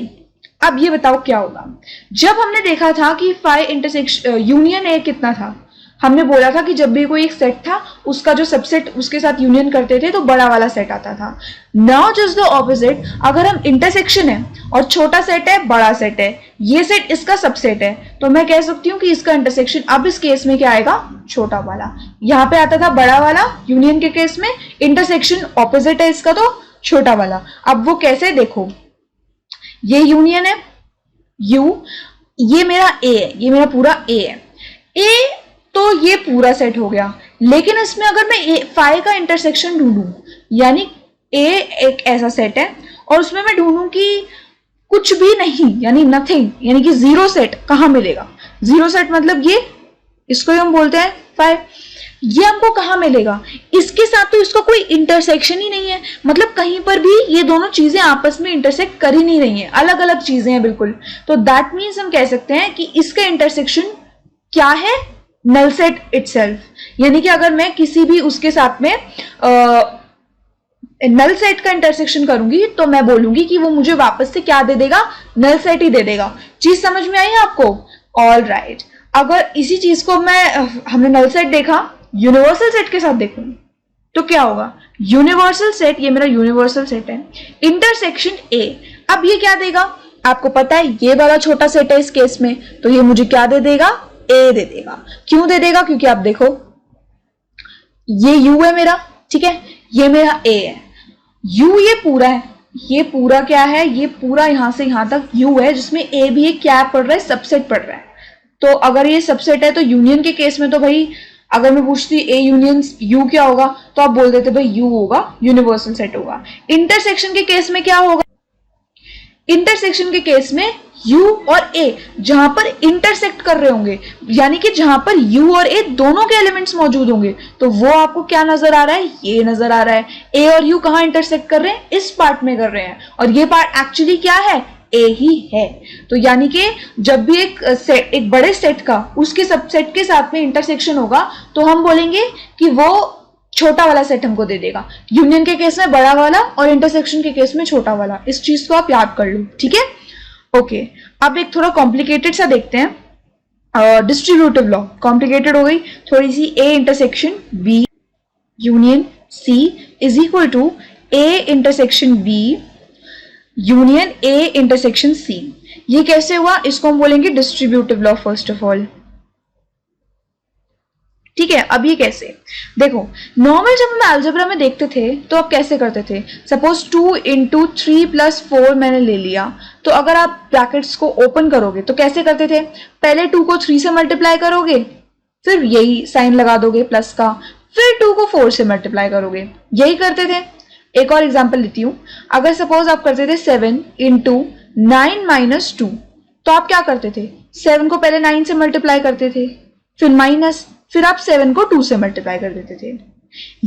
अब ये बताओ क्या होगा? जब हमने देखा था कि फाई इंटरसेक्शन यूनियन ए कितना था, हमने बोला था कि जब भी कोई एक सेट था, उसका जो सबसेट उसके साथ यूनियन करते थे तो बड़ा वाला सेट आता था। नाउ जस्ट द ऑपोजिट, अगर हम इंटरसेक्शन है और छोटा सेट है, बड़ा सेट है, ये सेट इसका सबसेट है, तो मैं कह सकती हूँ कि इसका इंटरसेक्शन अब इस केस में क्या आएगा? छोटा वाला। यहाँ पे आता था बड़ा वाला यूनियन के केस में, इंटरसेक्शन ऑपोजिट है इसका तो छोटा वाला। अब वो कैसे? देखो, ये यूनियन है यू, ये मेरा ए है, ये मेरा पूरा ए है। ए तो ये पूरा सेट हो गया, लेकिन इसमें अगर मैं फाई का इंटरसेक्शन ढूंढूं, यानी ए एक ऐसा सेट है और उसमें मैं ढूंढूं कि कुछ भी नहीं, यानी नथिंग, यानी कि जीरो सेट कहां मिलेगा? जीरो सेट मतलब ये, इसको ही हम बोलते हैं 5। ये हमको कहां मिलेगा? इसके साथ तो इसका कोई इंटरसेक्शन ही नहीं है, मतलब कहीं पर भी ये दोनों चीजें आपस में इंटरसेक्ट कर ही नहीं रही हैं, अलग अलग चीजें हैं बिल्कुल। तो दैट मीन्स हम कह सकते हैं कि इसका इंटरसेक्शन क्या है? Null set itself. यानी कि अगर मैं किसी भी उसके साथ में नल सेट का इंटरसेक्शन करूंगी तो मैं बोलूंगी कि वो मुझे वापस से क्या दे देगा? नल सेट ही दे देगा। चीज समझ में आई है आपको? All right. अगर इसी चीज को हमने नल सेट देखा, यूनिवर्सल सेट के साथ देखूं तो क्या होगा? यूनिवर्सल सेट, ये मेरा यूनिवर्सल सेट है, इंटरसेक्शन ए। अब ये क्या देगा? आपको पता है ये वाला छोटा सेट है इस केस में, तो ये मुझे क्या दे देगा? ए दे देगा। क्यों दे देगा? क्योंकि आप देखो ये यू है मेरा, ठीक है, ये मेरा ए है। यू ये पूरा है, ये पूरा क्या है? ये पूरा यहां से यहां तक यू है, जिसमें ए भी एक क्या पढ़ रहा है? सबसेट पढ़ रहा है। तो अगर ये सबसेट है तो यूनियन के केस में तो भाई अगर मैं पूछती ए यूनियन यू क्या होगा, तो आप बोल देते भाई यू होगा, यूनिवर्सल सेट होगा। इंटरसेक्शन के केस में क्या होगा? इंटरसेक्शन के केस में U और A जहां पर इंटरसेक्ट कर रहे होंगे, यानी कि जहां पर U और A दोनों के एलिमेंट्स मौजूद होंगे, तो वो आपको क्या नजर आ रहा है? ये नजर आ रहा है। A और U कहां इंटरसेक्ट कर रहे हैं? इस पार्ट में कर रहे हैं, और ये पार्ट एक्चुअली क्या है? A ही है। तो यानी कि जब भी एक बड़े सेट का उसके सबसेट के साथ में इंटरसेक्शन होगा तो हम बोलेंगे कि वो छोटा वाला सेट हमको दे देगा। यूनियन के केस में बड़ा वाला और इंटरसेक्शन के केस में छोटा वाला। इस चीज को आप याद कर लो, ठीक है? ओके, अब एक थोड़ा कॉम्प्लिकेटेड सा देखते हैं। डिस्ट्रीब्यूटिव लॉ कॉम्प्लिकेटेड हो गई थोड़ी सी। A intersection B union C is equal to A intersection B union A intersection C. ये कैसे हुआ? इसको हम बोलेंगे distributive law first of all, ठीक है? अब ये कैसे? देखो, नॉर्मल जब हम अलजेब्रा में देखते थे तो आप कैसे करते थे? सपोज 2 इंटू 3 प्लस 4 मैंने ले लिया, तो अगर आप ब्रैकेट्स को ओपन करोगे तो कैसे करते थे? पहले 2 को 3 से मल्टीप्लाई करोगे, फिर यही साइन लगा दोगे प्लस का, फिर 2 को 4 से मल्टीप्लाई करोगे, यही करते थे। एक और एग्जाम्पल लेती हूं। अगर सपोज आप करते थे 7 इंटू 9 माइनस 2, तो आप क्या करते थे? 7 को पहले 9 से मल्टीप्लाई करते थे, फिर माइनस, फिर आप 7 को 2 से मल्टीप्लाई कर देते थे।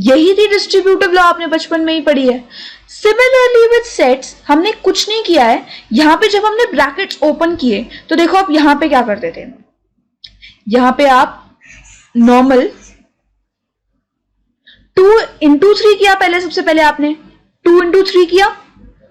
यही थी डिस्ट्रीब्यूटिव लॉ, आपने बचपन में ही पढ़ी है। सिमिलरली विद सेट्स हमने कुछ नहीं किया है। यहां पे जब हमने ब्रैकेट्स ओपन किए तो देखो आप यहां पे क्या करते थे? यहां पे आप नॉर्मल 2 इंटू 3 किया, पहले सबसे पहले आपने 2 इंटू 3 किया।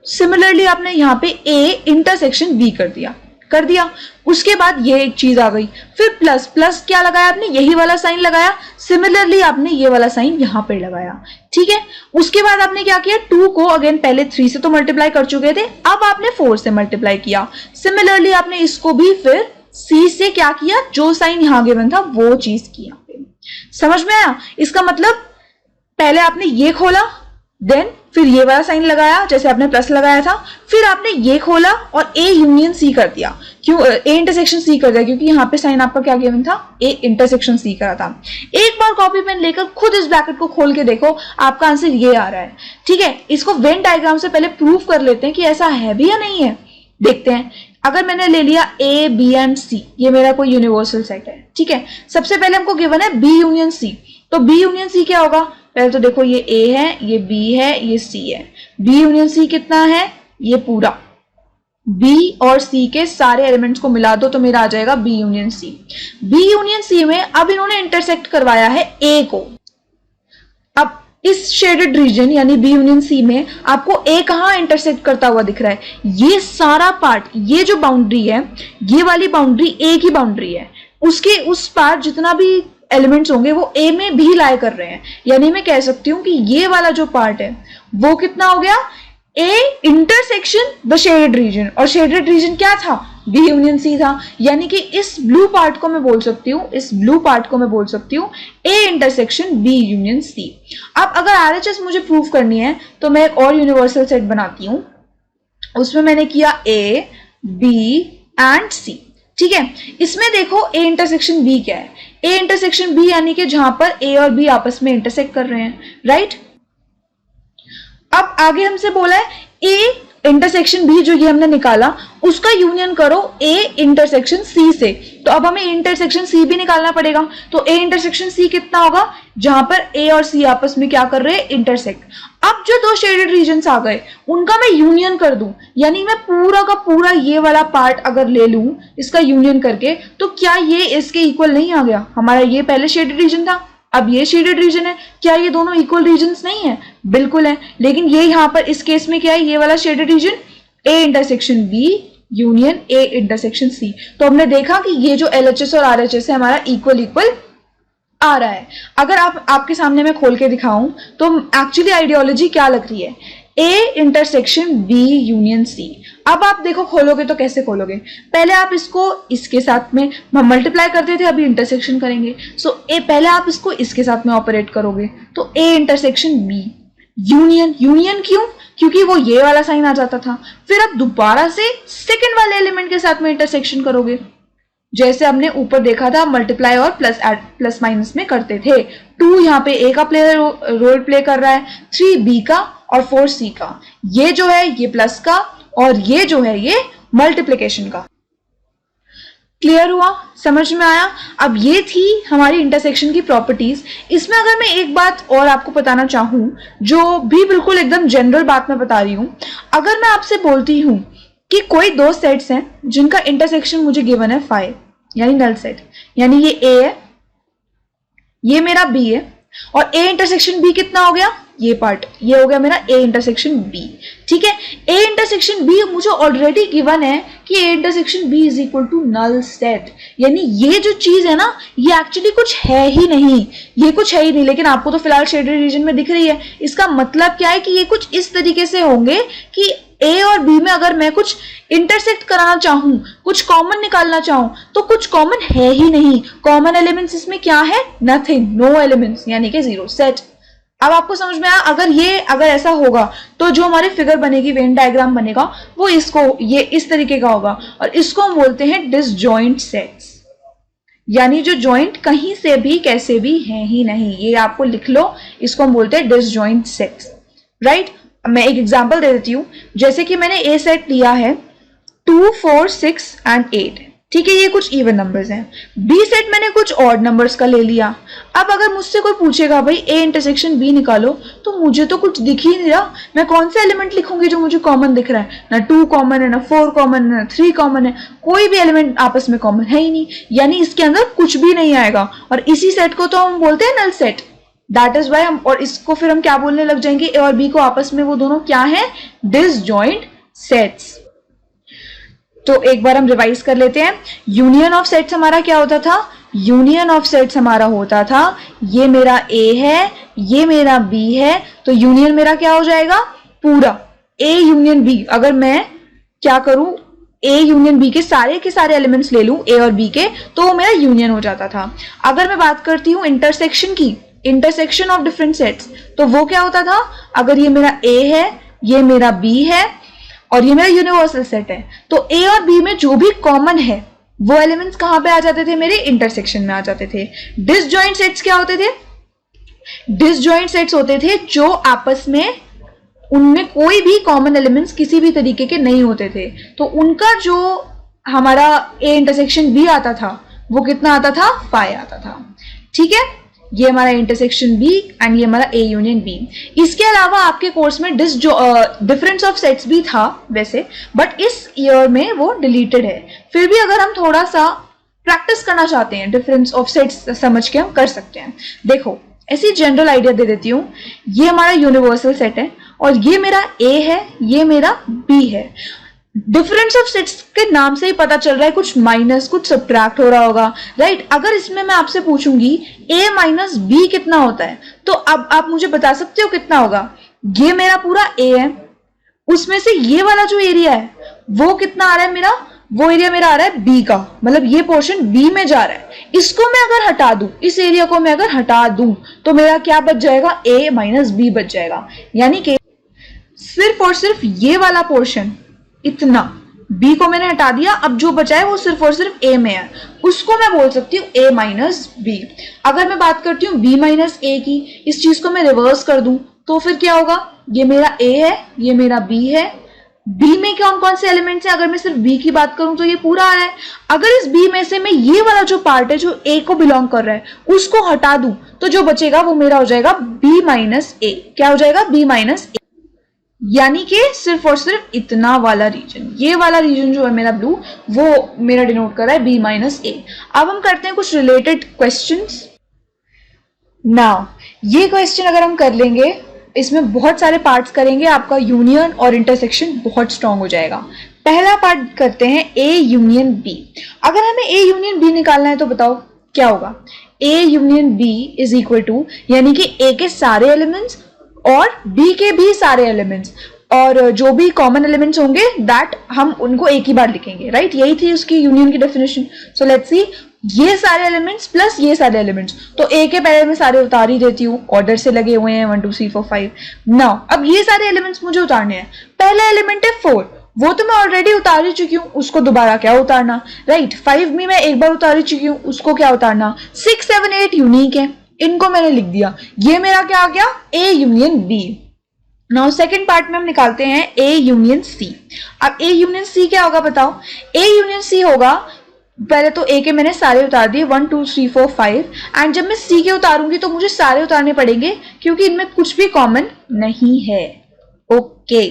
सिमिलरली आपने यहां पे ए इंटरसेक्शन बी कर दिया। उसके बाद ये एक चीज आ गई, फिर प्लस प्लस क्या लगाया आपने? यही वाला साइन लगाया। सिमिलरली आपने ये वाला साइन यहां पर लगाया, ठीक है? उसके बाद आपने क्या किया? 2 को अगेन पहले 3 से तो मल्टीप्लाई कर चुके थे, अब आपने 4 से मल्टीप्लाई किया। सिमिलरली आपने इसको भी फिर C से क्या किया? जो साइन यहां गिवन था वो चीज की। समझ में आया? इसका मतलब पहले आपने ये खोला, देन फिर ये वाला साइन लगाया जैसे आपने प्लस लगाया था, फिर आपने ये खोला और ए यूनियन सी कर दिया। क्यों ए इंटरसेक्शन सी कर दिया? क्योंकि यहाँ पे साइन आपका क्या गिवन था? ए इंटरसेक्शन सी करा था। एक बार कॉपी पेन लेकर खुद इस ब्रैकेट को खोल के देखो, आपका आंसर ये आ रहा है, ठीक है? इसको वेन डायग्राम से पहले प्रूव कर लेते हैं कि ऐसा है भी या नहीं है। देखते हैं। अगर मैंने ले लिया ए बी एंड सी, ये मेरा कोई यूनिवर्सल सेट है, ठीक है? सबसे पहले हमको गिवन है बी यूनियन सी, तो बी यूनियन सी क्या होगा? पहले तो देखो ये A है, ये B है, ये C है। B यूनियन C कितना है? ये पूरा। B और C के सारे एलिमेंट्स को मिला दो तो मेरा आ जाएगा B union C। B union C में अब इन्होंने इंटरसेक्ट करवाया है A को। अब इस शेडेड रीजन यानी B यूनियन C में आपको A कहां इंटरसेक्ट करता हुआ दिख रहा है? ये सारा पार्ट, ये जो बाउंड्री है, ये वाली बाउंड्री A की बाउंड्री है। उसके उस पार्ट जितना भी एलिमेंट्स होंगे वो ए में भी लाई कर रहे हैं। यानी मैं कह सकती हूं कि ये वाला जो पार्ट है वो कितना हो गया? A intersection the shaded region, और शेडेड रीजन क्या था? बी यूनियन सी था। यानी कि इस ब्लू पार्ट को मैं बोल सकती हूँ A intersection B union C. अब अगर आरएचएस मुझे प्रूव करनी है तो मैं एक और यूनिवर्सल सेट बनाती हूँ, उसमें मैंने किया ए बी एंड सी, ठीक है? इसमें देखो ए इंटरसेक्शन बी क्या है? ए इंटरसेक्शन बी यानी कि जहां पर ए और बी आपस में इंटरसेक्ट कर रहे हैं, राइट? अब आगे हमसे बोला है ए इंटरसेक्शन बी जो ये हमने निकाला उसका यूनियन करो ए इंटरसेक्शन सी से, तो अब हमें इंटरसेक्शन सी भी निकालना पड़ेगा। तो ए इंटरसेक्शन सी कितना होगा, जहां पर ए और सी आपस में क्या कर रहे हैं, इंटरसेक्ट। अब जो दो शेडेड रीजन्स आ गए उनका मैं यूनियन कर दूं, यानी मैं पूरा का पूरा ये वाला पार्ट अगर ले लूं इसका यूनियन करके, तो क्या ये इसके इक्वल नहीं आ गया? हमारा ये पहले शेडेड रीजन था, अब ये शेडेड रीजन है, क्या ये दोनों इक्वल रीजन्स नहीं है? बिल्कुल है, लेकिन ये यहां पर इस केस में क्या है, ये वाला shaded region A intersection B union A intersection C. तो हमने देखा कि ये जो LHS और RHS है हमारा इक्वल इक्वल आ रहा है। अगर आपके सामने मैं खोल के दिखाऊं तो एक्चुअली आइडियोलॉजी क्या लग रही है, A intersection B union C. अब आप देखो खोलोगे तो कैसे खोलोगे, पहले आप इसको इसके साथ में मल्टीप्लाई करते थे, अभी इंटरसेक्शन करेंगे। सो ए पहले आप इसको इसके साथ में ऑपरेट करोगे, तो A intersection B union, union क्यों, क्योंकि वो ये वाला साइन आ जाता था। फिर आप दोबारा से सेकंड वाले एलिमेंट के साथ में इंटरसेक्शन करोगे, जैसे हमने ऊपर देखा था मल्टीप्लाई और प्लस माइनस में करते थे। 2 यहाँ पे ए का रोल प्ले कर रहा है, 3 बी का और 4 सी का। ये जो है ये प्लस का और ये जो है ये मल्टीप्लिकेशन का। क्लियर हुआ, समझ में आया? अब ये थी हमारी इंटरसेक्शन की प्रॉपर्टीज। इसमें अगर मैं एक बात और आपको बताना चाहूं, जो भी बिल्कुल एकदम जनरल बात मैं बता रही हूं, अगर मैं आपसे बोलती हूं कि कोई दो सेट्स हैं जिनका इंटरसेक्शन मुझे गिवन है 5, यानी नल सेट, यानी ये ए है, ये मेरा बी है, और ए इंटरसेक्शन बी कितना हो गया, ये पार्ट, ये हो गया मेरा ए इंटरसेक्शन बी। ठीक है, ए इंटरसेक्शन बी मुझे ऑलरेडी गिवन है कि A intersection B is equal to null set, यानी ये जो चीज है ना ये एक्चुअली कुछ है ही नहीं, ये कुछ है ही नहीं, लेकिन आपको तो फिलहाल शेडेड रीजन में दिख रही है। इसका मतलब क्या है कि ये कुछ इस तरीके से होंगे कि ए और बी में अगर मैं कुछ इंटरसेक्ट कराना चाहूं, कुछ कॉमन निकालना चाहूं, तो कुछ कॉमन है ही नहीं। कॉमन एलिमेंट्स इसमें क्या है, नथिंग, नो एलिमेंट्स, यानी कि जीरो सेट। अब आपको समझ में आया? अगर ऐसा होगा तो जो हमारी फिगर बनेगी, वेन डायग्राम बनेगा, वो ये इस तरीके का होगा, और इसको हम बोलते हैं डिसजॉइंट सेट्स, यानी जो जॉइंट कहीं से भी कैसे भी है ही नहीं। ये आपको लिख लो, इसको हम बोलते हैं डिसजॉइंट सेट्स, राइट? मैं एक एग्जांपल दे देती हूँ, जैसे कि मैंने ए सेट लिया है 2, 4, 6 एंड 8, ठीक है, ये कुछ इवन नंबर्स हैं। बी सेट मैंने कुछ ऑड नंबर्स का ले लिया। अब अगर मुझसे कोई पूछेगा भाई ए इंटरसेक्शन बी निकालो, तो मुझे तो कुछ दिख ही नहीं रहा, मैं कौन सा एलिमेंट लिखूंगी जो मुझे कॉमन दिख रहा है? ना 2 कॉमन है, ना 4 कॉमन है, ना 3 कॉमन है, कोई भी एलिमेंट आपस में कॉमन है ही नहीं, यानी इसके अंदर कुछ भी नहीं आएगा। और इसी सेट को तो हम बोलते हैं null set, that is why हम, और इसको फिर हम क्या बोलने लग जाएंगे, ए और बी को आपस में वो दोनों क्या है, डिसजॉइंट सेट्स। तो एक बार हम रिवाइज कर लेते हैं। यूनियन ऑफ सेट्स हमारा क्या होता था, यूनियन ऑफ सेट्स हमारा होता था, ये मेरा ए है, ये मेरा बी है, तो यूनियन मेरा क्या हो जाएगा, पूरा ए यूनियन बी। अगर मैं क्या करूं, ए यूनियन बी के सारे एलिमेंट्स ले लूं ए और बी के, तो वो मेरा यूनियन हो जाता था। अगर मैं बात करती हूं इंटरसेक्शन की, इंटरसेक्शन ऑफ डिफरेंट सेट्स, तो वो क्या होता था, अगर ये मेरा ए है, ये मेरा बी है और ये मेरा यूनिवर्सल सेट है, तो ए और बी में जो भी कॉमन है वो एलिमेंट्स कहां पे आ जाते थे, मेरे इंटरसेक्शन में आ जाते थे। डिसजॉइंट सेट्स क्या होते थे, डिसजॉइंट सेट्स होते थे जो आपस में, उनमें कोई भी कॉमन एलिमेंट्स किसी भी तरीके के नहीं होते थे, तो उनका जो हमारा ए इंटरसेक्शन बी आता था वो कितना आता था, 5 आता था। ठीक है, ये हमारा इंटरसेक्शन बी एंड ये हमारा ए यूनियन बी। इसके अलावा आपके कोर्स में डिफरेंस ऑफ सेट्स भी था वैसे, बट इस ईयर में वो डिलीटेड है। फिर भी अगर हम थोड़ा सा प्रैक्टिस करना चाहते हैं डिफरेंस ऑफ सेट्स समझ के हम कर सकते हैं। देखो ऐसी जनरल आइडिया दे देती हूँ, ये हमारा यूनिवर्सल सेट है और ये मेरा ए है, ये मेरा बी है। डिफरेंस ऑफ सेट्स के नाम से ही पता चल रहा है कुछ माइनस, कुछ सब्ट्रैक्ट हो रहा होगा, राइट? अगर इसमें मैं आपसे पूछूंगी a माइनस बी कितना होता है, तो अब आप मुझे बता सकते हो कितना होगा। ये मेरा पूरा a है, उसमें से ये वाला जो एरिया है वो कितना आ रहा है मेरा, वो एरिया मेरा आ रहा है b का, मतलब ये पोर्शन b में जा रहा है। इसको मैं अगर हटा दूं, इस एरिया को मैं अगर हटा दूं, तो मेरा क्या बच जाएगा, a माइनस बी बच जाएगा। यानी कि सिर्फ और सिर्फ ये वाला पोर्शन, इतना b को मैंने हटा दिया, अब जो बचा है वो सिर्फ और सिर्फ a में है, उसको मैं बोल सकती हूँ a माइनस बी। अगर मैं बात करती हूँ b माइनस a की, इस चीज को मैं रिवर्स कर दूं तो फिर क्या होगा, ये मेरा a है, ये मेरा b है, बी में कौन कौन से एलिमेंट्स हैं? अगर मैं सिर्फ बी की बात करूं तो ये पूरा आ रहा है। अगर इस बी में से मैं ये वाला जो पार्ट है जो ए को बिलोंग कर रहा है उसको हटा दूं तो जो बचेगा वो मेरा हो जाएगा बी माइनस ए। क्या हो जाएगा? बी माइनस ए। यानी कि सिर्फ और सिर्फ इतना वाला रीजन, ये वाला रीजन जो है मेरा ब्लू, वो मेरा डिनोट कर रहा है बी माइनस ए। अब हम करते हैं कुछ रिलेटेड क्वेश्चंस। नाउ ये क्वेश्चन अगर हम कर लेंगे, इसमें बहुत सारे पार्ट्स करेंगे, आपका यूनियन और इंटरसेक्शन बहुत स्ट्रांग हो जाएगा। पहला पार्ट करते हैं ए यूनियन बी। अगर हमें ए यूनियन बी निकालना है तो बताओ क्या होगा? A union B is equal to, यानी कि ए के सारे एलिमेंट्स और बी के भी सारे एलिमेंट्स, और जो भी कॉमन एलिमेंट्स होंगे दैट हम उनको एक ही बार लिखेंगे, राइट? यही थी उसकी यूनियन की डेफिनेशन। सो लेट्स सी, ये सारे एलिमेंट्स प्लस ये सारे एलिमेंट्स, तो ए के पहले मैं सारे उतार ही देती हूँ, ऑर्डर से लगे हुए हैं 1 2 3 4 5। नाउ अब ये सारे एलिमेंट्स मुझे उतारने हैं। पहला एलिमेंट है 4, वो तो मैं ऑलरेडी उतार ही चुकी हूँ, उसको दोबारा क्या उतारना, राइट? 5 भी मैं एक बार उतार ही चुकी हूँ, उसको क्या उतारना? 6 7 8 यूनिक है, इनको मैंने लिख दिया। ये मेरा क्या आ गया? A union B. Now second part में हम निकालते हैं ए यूनियन सी। अब ए यूनियन सी क्या होगा बताओ? ए यूनियन सी होगा, पहले तो ए के मैंने सारे उतार दिए 1 2 3 4 5, एंड जब मैं सी के उतारूंगी तो मुझे सारे उतारने पड़ेंगे क्योंकि इनमें कुछ भी कॉमन नहीं है। ओके,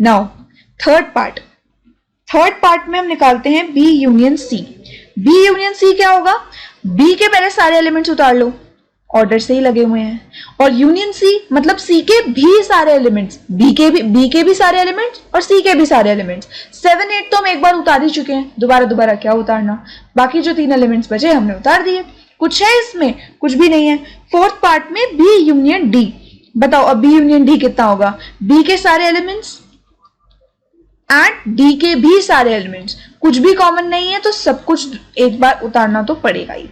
नाउ थर्ड पार्ट में हम निकालते हैं B union C. B union C क्या होगा? बी के पहले सारे एलिमेंट्स उतार लो, ऑर्डर से ही लगे हुए हैं, और यूनियन सी मतलब सी के भी सारे एलिमेंट्स, बी के भी सारे एलिमेंट्स और सी के भी सारे एलिमेंट्स। 7 8 तो हम एक बार उतार ही चुके हैं, दोबारा क्या उतारना? बाकी जो 3 एलिमेंट्स बचे हमने उतार दिए। कुछ है इसमें? कुछ भी नहीं है। फोर्थ पार्ट में बी यूनियन डी। बताओ अब बी यूनियन डी कितना होगा? बी के सारे एलिमेंट्स एंड डी के भी सारे एलिमेंट्स, कुछ भी कॉमन नहीं है तो सब कुछ एक बार उतारना तो पड़ेगा ही।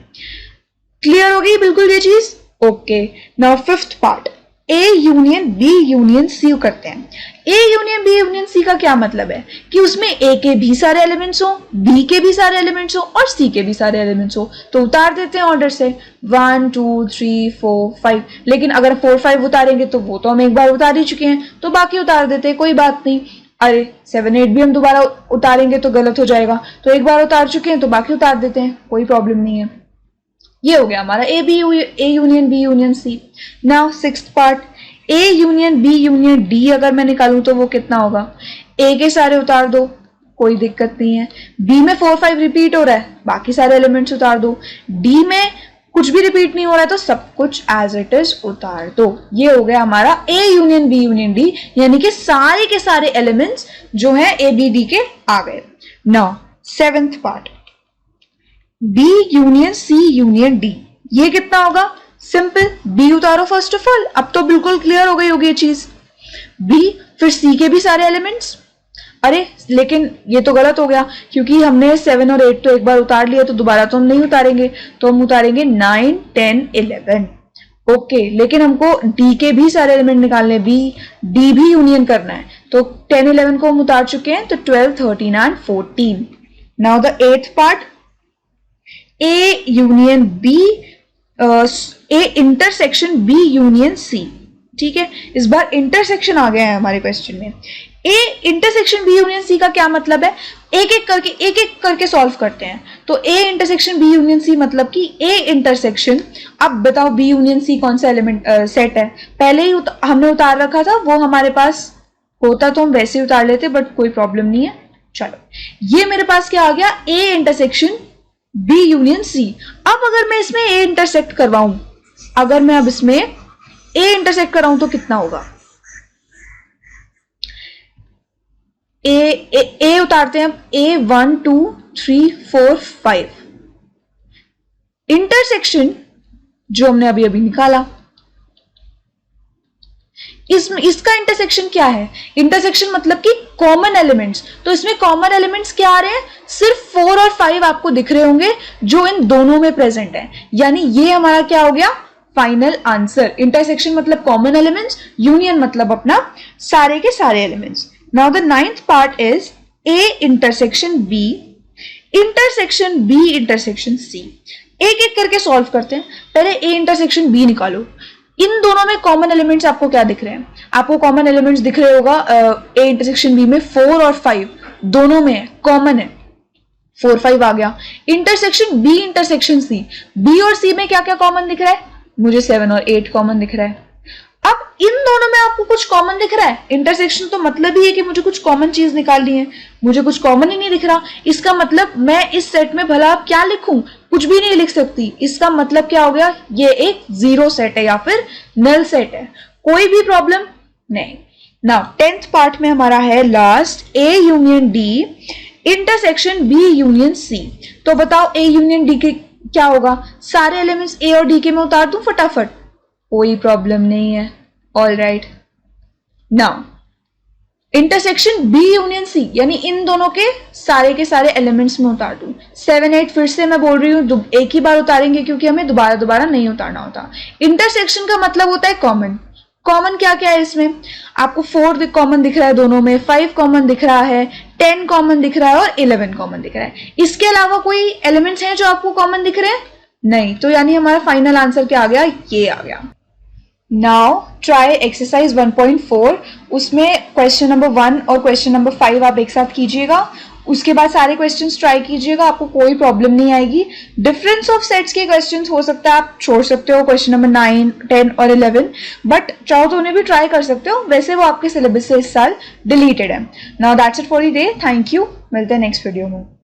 क्लियर हो गई बिल्कुल ये चीज? Okay, now fifth part, A union B union C करते हैं। A union B union C का क्या मतलब है? कि उसमें ए के भी सारे एलिमेंट्स हो, बी के भी सारे एलिमेंट्स हो और सी के भी सारे एलिमेंट्स हो, तो उतार देते हैं ऑर्डर से 1 2 3 4 5। लेकिन अगर 4 5 उतारेंगे तो वो तो हम एक बार उतार ही चुके हैं, तो बाकी उतार देते हैं, कोई बात नहीं। अरे 7 8 भी हम दोबारा उतारेंगे तो गलत हो जाएगा, तो एक बार उतार चुके हैं तो बाकी उतार देते हैं, कोई प्रॉब्लम नहीं है। ये हो गया हमारा A union B union C. Now sixth part, A union B union D अगर मैं निकालूं तो वो कितना होगा? ए के सारे उतार दो, कोई दिक्कत नहीं है। बी में 4 5 रिपीट हो रहा है, बाकी सारे एलिमेंट्स उतार दो। डी में कुछ भी रिपीट नहीं हो रहा है तो सब कुछ एज इट इज उतार दो। ये हो गया हमारा A union B union D, यानी कि सारे के सारे एलिमेंट्स जो है ए बी डी के आ गए। Now seventh part, B union C union D, ये कितना होगा? सिंपल, बी उतारो फर्स्ट ऑफ ऑल। अब तो बिल्कुल क्लियर हो गई होगी ये चीज। बी फिर सी के भी सारे एलिमेंट्स। अरे लेकिन ये तो गलत हो गया क्योंकि हमने 7 और 8 तो एक बार उतार लिया, तो दोबारा तो हम नहीं उतारेंगे, तो हम उतारेंगे 9 10 11। ओके, लेकिन हमको डी के भी सारे एलिमेंट निकालने, बी डी भी यूनियन करना है, तो 10 11 को हम उतार चुके हैं, तो 12 13 and 14। Now the eighth part, A union B, A intersection B union C. ठीक है, इस बार इंटरसेक्शन आ गया है हमारे क्वेश्चन में। A intersection B union C का क्या मतलब है? एक एक करके सॉल्व करते हैं। तो A intersection B union C मतलब कि ए इंटरसेक्शन, अब बताओ बी यूनियन सी कौन सा एलिमेंट सेट है? पहले ही हमने उतार रखा था, वो हमारे पास होता तो हम वैसे ही उतार लेते, बट कोई प्रॉब्लम नहीं है। चलो, ये मेरे पास क्या आ गया? A intersection B union C. अब अगर मैं इसमें ए इंटरसेक्ट करवाऊं, अगर मैं अब इसमें ए इंटरसेक्ट कराऊं तो कितना होगा? ए उतारते हैं अब, ए 1 2 3 4 5। इंटरसेक्शन जो हमने अभी अभी निकाला, इसका इंटरसेक्शन क्या है? इंटरसेक्शन मतलब कि कॉमन एलिमेंट्स। तो इसमें कॉमन एलिमेंट्स क्या आ रहे हैं? सिर्फ 4 और 5 आपको दिख रहे होंगे जो इन दोनों में प्रेजेंट है। यानी ये हमारा क्या हो गया? Final answer. इंटरसेक्शन मतलब कॉमन एलिमेंट्स, यूनियन मतलब अपना सारे के सारे elements. Now the ninth part is A intersection B intersection C. एक एक करके सॉल्व करते हैं। पहले ए इंटरसेक्शन बी निकालो। इन दोनों में कॉमन एलिमेंट्स आपको क्या दिख रहे हैं? आपको कॉमन एलिमेंट्स दिख रहे होगा ए इंटरसेक्शन बी में 4 और 5 दोनों में कॉमन है, 4 5 आ गया। Intersection B intersection C, B और सी में क्या क्या कॉमन दिख रहा है? मुझे 7 और 8 कॉमन दिख रहा है। अब इन दोनों में आपको कुछ कॉमन दिख रहा है? इंटरसेक्शन तो मतलब ही है कि मुझे कुछ कॉमन चीज निकालनी है, मुझे कुछ कॉमन ही नहीं दिख रहा। इसका मतलब मैं इस सेट में भला आप क्या लिखूं? कुछ भी नहीं लिख सकती। इसका मतलब क्या हो गया? ये एक जीरो सेट है या फिर नल सेट है। कोई भी प्रॉब्लम नहीं। नाउ 10th पार्ट में हमारा है last, A union D intersection B union C. तो बताओ ए यूनियन डी के क्या होगा? सारे एलिमेंट्स ए और डी के में उतार दूं फटाफट? कोई प्रॉब्लम नहीं है। All right, now intersection B union C, यानी इन दोनों के सारे एलिमेंट्स में उतार दूं। 7 8 फिर से मैं बोल रही हूं एक ही बार उतारेंगे क्योंकि हमें दोबारा नहीं उतारना होता। इंटरसेक्शन का मतलब होता है कॉमन। कॉमन क्या क्या है इसमें? आपको 4 कॉमन दिख रहा है दोनों में, 5 कॉमन दिख रहा है, 10 कॉमन दिख रहा है और 11 कॉमन दिख रहा है। इसके अलावा कोई एलिमेंट्स हैं जो आपको कॉमन दिख रहे हैं? नहीं। तो यानी हमारा फाइनल आंसर क्या आ गया? ये आ गया। Now try exercise 1.4। उसमें क्वेश्चन नंबर 1 और क्वेश्चन नंबर 5 आप एक साथ कीजिएगा, उसके बाद सारे क्वेश्चंस ट्राई कीजिएगा, आपको कोई प्रॉब्लम नहीं आएगी। डिफरेंस ऑफ सेट्स के क्वेश्चंस हो सकता है आप छोड़ सकते हो, क्वेश्चन नंबर 9 10 और 11, बट चाहो तो उन्हें भी ट्राई कर सकते हो। वैसे वो आपके सिलेबस से इस साल डिलीटेड है। Now that's it for the day. Thank you, मिलते हैं नेक्स्ट वीडियो में।